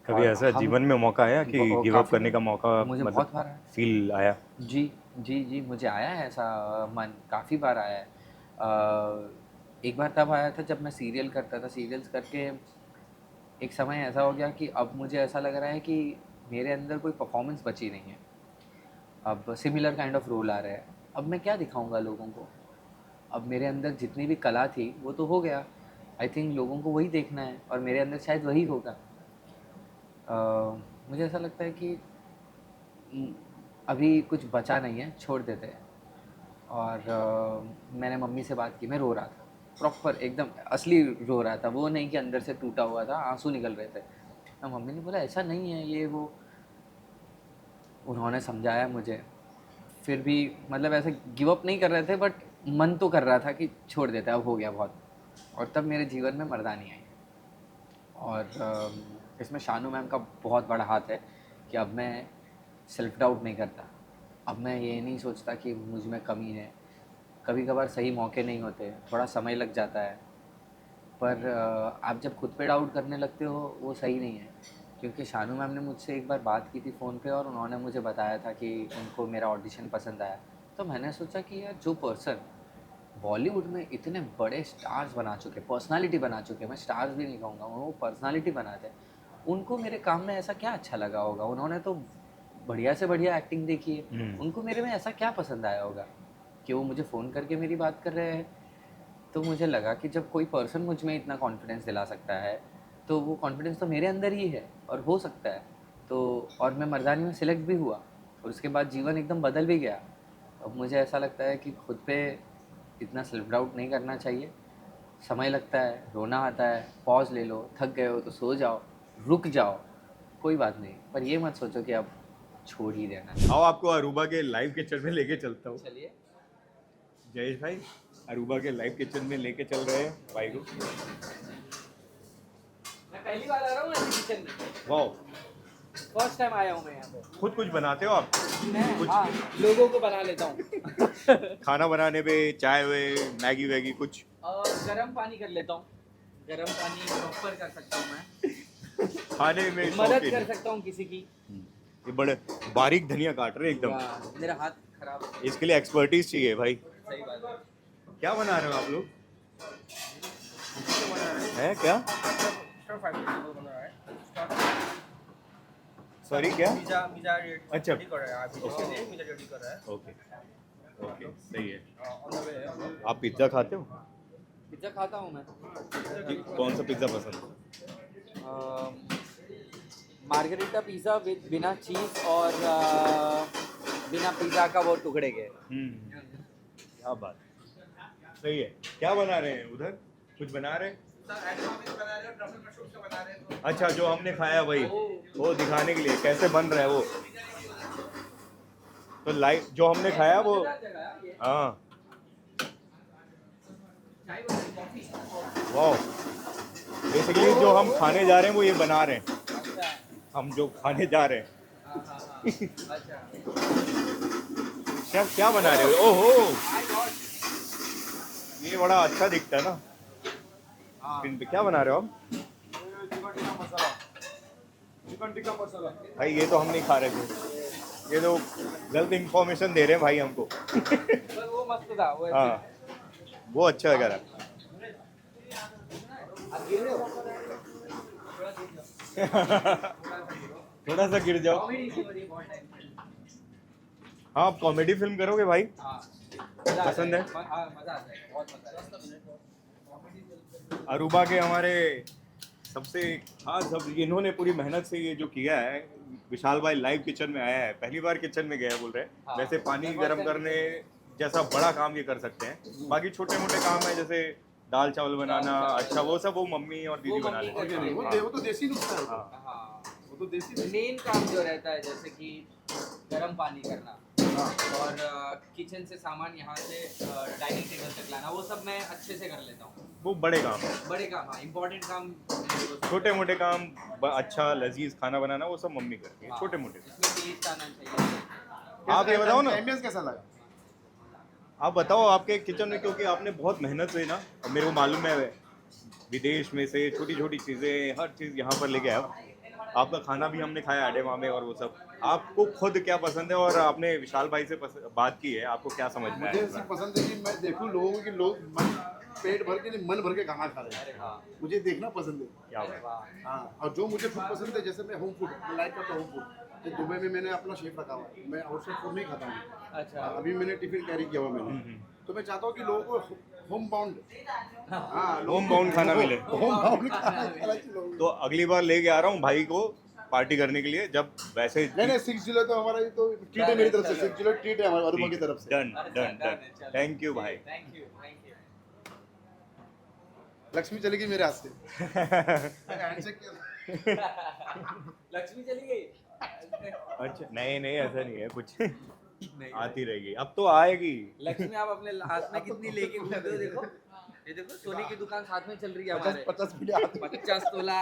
Speaker 1: कभी
Speaker 2: और
Speaker 1: ऐसा
Speaker 2: हम-
Speaker 1: जीवन में मौका आया कि गिव अप
Speaker 2: काफ़ी
Speaker 1: करने का मौका
Speaker 2: मुझे
Speaker 1: मतलब
Speaker 2: बहुत बार आया।
Speaker 1: फील आया?
Speaker 2: जी जी, मुझे आया है ऐसा मन, काफ़ी बार आया है। एक बार तब आया था जब मैं सीरियल करता था, सीरियल्स करके एक समय ऐसा हो गया कि अब मुझे ऐसा लग रहा है कि मेरे अंदर कोई परफॉर्मेंस बची नहीं है, अब सिमिलर काइंड ऑफ रोल आ रहे हैं, अब मैं क्या दिखाऊंगा लोगों को, अब मेरे अंदर जितनी भी कला थी वो तो हो गया, आई थिंक लोगों को वही देखना है और मेरे अंदर शायद वही होगा। मुझे ऐसा लगता है कि अभी कुछ बचा नहीं है, छोड़ देते हैं। और मैंने मम्मी से बात की, मैं रो रहा था, प्रॉपर एकदम असली रो रहा था, वो नहीं कि अंदर से टूटा हुआ था, आंसू निकल रहे थे। तो मम्मी ने बोला ऐसा नहीं है ये वो, उन्होंने समझाया मुझे, फिर भी मतलब ऐसे गिव अप नहीं कर रहे थे, बट मन तो कर रहा था कि छोड़ देते, अब हो गया बहुत। और तब मेरे जीवन में मर्दानी आई, और इसमें शानू मैम का बहुत बड़ा हाथ है कि अब मैं सेल्फ डाउट नहीं करता, अब मैं ये नहीं सोचता कि मुझ में कमी है। कभी कभार सही मौके नहीं होते, थोड़ा समय लग जाता है, पर आप जब खुद पे डाउट करने लगते हो वो सही नहीं है। क्योंकि शानू मैम ने मुझसे एक बार बात की थी फ़ोन पे, और उन्होंने मुझे बताया था कि उनको मेरा ऑडिशन पसंद आया। तो मैंने सोचा कि यार जो पर्सन बॉलीवुड में इतने बड़े स्टार्स बना चुके, पर्सनालिटी बना चुके, मैं स्टार्स भी नहीं कहूँगा, वो पर्सनालिटी बनाते हैं, उनको मेरे काम में ऐसा क्या अच्छा लगा होगा, उन्होंने तो बढ़िया से बढ़िया एक्टिंग देखी है, उनको मेरे में ऐसा क्या पसंद आया होगा कि वो मुझे फ़ोन करके मेरी बात कर रहे हैं। तो मुझे लगा कि जब कोई पर्सन मुझ में इतना कॉन्फिडेंस दिला सकता है तो वो कॉन्फिडेंस तो मेरे अंदर ही है और हो सकता है। तो और मैं मर्दानी में सिलेक्ट भी हुआ, और उसके बाद जीवन एकदम बदल भी गया। अब मुझे ऐसा लगता है कि खुद पे इतना सेल्फ डाउट नहीं करना चाहिए। समय लगता है, रोना आता है, पॉज ले लो, थक गए हो तो सो जाओ, रुक जाओ, कोई बात नहीं, पर ये मत सोचो कि अब छोड़ ही देना है।
Speaker 1: आओ आपको अरूबा के लाइव किचन में लेके चलता हूँ।
Speaker 2: चलिए।
Speaker 1: जयेश भाई अरूबा के लाइव किचन में लेके चल रहे हैं भाई को।
Speaker 2: मैं पहली बार आ रहा हूँ ऐसे किचन में,
Speaker 1: वाह,
Speaker 2: फर्स्ट टाइम आया हूँ मैं यहाँ पे।
Speaker 1: खुद कुछ बनाते हो आप?
Speaker 2: मैं हाँ, लोगों को बना लेता हूँ।
Speaker 1: खाना बनाने पे चाय वे मैगी वैगी कुछ?
Speaker 2: और गर्म पानी कर लेता हूँ, गर्म पानी प्रॉपर कर सकता हूँ मैं,
Speaker 1: खाने में
Speaker 2: मदद
Speaker 1: शौकीन
Speaker 2: कर
Speaker 1: है।
Speaker 2: सकता हूँ किसी की।
Speaker 1: ये बड़े बारीक धनिया काट रहे हैं एकदम,
Speaker 2: या, मेरा हाथ खराब है।
Speaker 1: इसके लिए एक्सपर्टीज चाहिए भाई।
Speaker 2: सही बात है।
Speaker 1: क्या बना रहे हो आप लोग? है क्या? सॉरी क्या? अच्छा ओके ओके सही है। आप पिज्ज़ा खाते हो?
Speaker 2: पिज्ज़ा खाता हूँ मैं।
Speaker 1: कौन सा पिज्ज़ा पसंद है?
Speaker 2: मार्गरीटा पिज़्ज़ा विद बिना चीज़ और बिना पिज़्ज़ा का वो टुकड़े के।
Speaker 1: क्या बात, सही है। क्या बना रहे हैं उधर? कुछ बना रहे हैं? अच्छा, जो हमने खाया वही, वो दिखाने के लिए कैसे बन रहा है वो। तो लाइव जो हमने खाया वो, हाँ वाह, बेसिकली जो हम खाने जा रहे हैं वो ये बना रहे हैं, हम जो खाने जा रहे हैं। क्या बना रहे हो? ओहो, ये बड़ा अच्छा दिखता है ना। क्या बना रहे हो आप?
Speaker 3: चिकन टिक्का मसाला।
Speaker 1: भाई ये तो हम नहीं खा रहे थे, ये तो गलत इंफॉर्मेशन दे रहे हैं भाई हमको।
Speaker 2: मस्त था वो
Speaker 1: हाँ वो अच्छा है करा थोड़ा सा गिर जाओ हाँ आप कॉमेडी फिल्म करोगे भाई पसंद है
Speaker 2: मजा आता है बहुत मजा आता है
Speaker 1: अरूबा के हमारे सबसे खास सब इन्होंने पूरी मेहनत से ये जो किया है विशाल भाई लाइव किचन में आया है पहली बार किचन में गया है बोल रहे हैं
Speaker 2: हाँ।
Speaker 1: वैसे पानी गर्म करने जैसा बड़ा काम ये कर सकते हैं बाकी छोटे मोटे काम है जैसे दाल चावल बनाना अच्छा वो सब वो मम्मी और दीदी बना
Speaker 2: मम्मी
Speaker 1: लेते
Speaker 2: करती
Speaker 1: हैं
Speaker 2: है।
Speaker 3: वो तो देसी नुस्खा है
Speaker 1: हाँ
Speaker 2: हाँ
Speaker 3: वो तो देसी
Speaker 2: मेन काम जो रहता है जैसे कि गर्म पानी करना और किचन से सामान यहाँ से डाइनिंग टेबल तक लाना वो सब मैं अच्छे से कर लेता हूँ
Speaker 1: वो बड़े काम है
Speaker 2: बड़े काम हाँ इम्पोर्टेंट काम
Speaker 1: छोटे मोटे काम अच्छा लजीज खाना बनाना वो सब मम्मी करती है
Speaker 2: हाँ,
Speaker 1: छोटे मोटे
Speaker 2: इसमें टेस्ट आना चाहिए
Speaker 1: आप ये बताओ ना
Speaker 3: एम्बियंस कैसा लगा
Speaker 1: आप बताओ आपके किचन में क्योंकि आपने बहुत मेहनत से ना और मेरे को मालूम है विदेश में से छोटी छोटी चीज़ें हर चीज़ यहाँ पर लेके आया आपका खाना भी हमने खाया आडे मामे और वो सब आपको खुद क्या पसंद है और आपने विशाल भाई से बात की है आपको क्या समझ में
Speaker 3: मुझे
Speaker 1: आया
Speaker 3: सिर्फ पसंद है कि मैं देखूं लोगों को कि लोग पेट भर के नहीं मन भर के खाना खा रहे हैं
Speaker 2: हाँ
Speaker 3: मुझे देखना पसंद है
Speaker 1: क्या बात
Speaker 2: वाह
Speaker 3: हाँ और जो मुझे फूड पसंद है जैसे मैं होम फूड मैं लाइक करता हूँ होम फूड तो दुबई में मैंने अपना शेफ रखा हुआ है मैं आउटसाइड फूड नहीं खाता हूँ
Speaker 2: अच्छा
Speaker 3: अभी मैंने टिफिन कैरी किया हुआ मैंने तो मैं चाहता हूँ कि लोगों को होम बाउंड हाँ
Speaker 1: होम बाउंड खाना मिले
Speaker 3: होम बाउंड खाना खिलाना चाहिए लोगों को।
Speaker 1: तो अगली बार लेके आ रहा हूँ भाई को पार्टी करने के लिए जब वैसे
Speaker 3: नहीं नहीं 6 जुलाई तो हमारा ये तो ट्रीट है मेरी तरफ से 6 जुलाई ट्रीट है हमारे अरुमा की तरफ से
Speaker 1: done done done thank you भाई
Speaker 2: थैंक यू
Speaker 3: लक्ष्मी चली गई मेरे हाथ से हैंडशेक किया
Speaker 2: लक्ष्मी चली गई
Speaker 1: अच्छा नहीं नहीं ऐसा नहीं है कुछ
Speaker 2: नहीं
Speaker 1: आती रहेगी अब तो आएगी
Speaker 2: लक्ष्मी आप अपने हाथ में कितनी लेके घूमते हो देखो ये देखो सोने की दुकान साथ में चल रही है हमारे
Speaker 3: 50 मिनट
Speaker 2: 50 तोला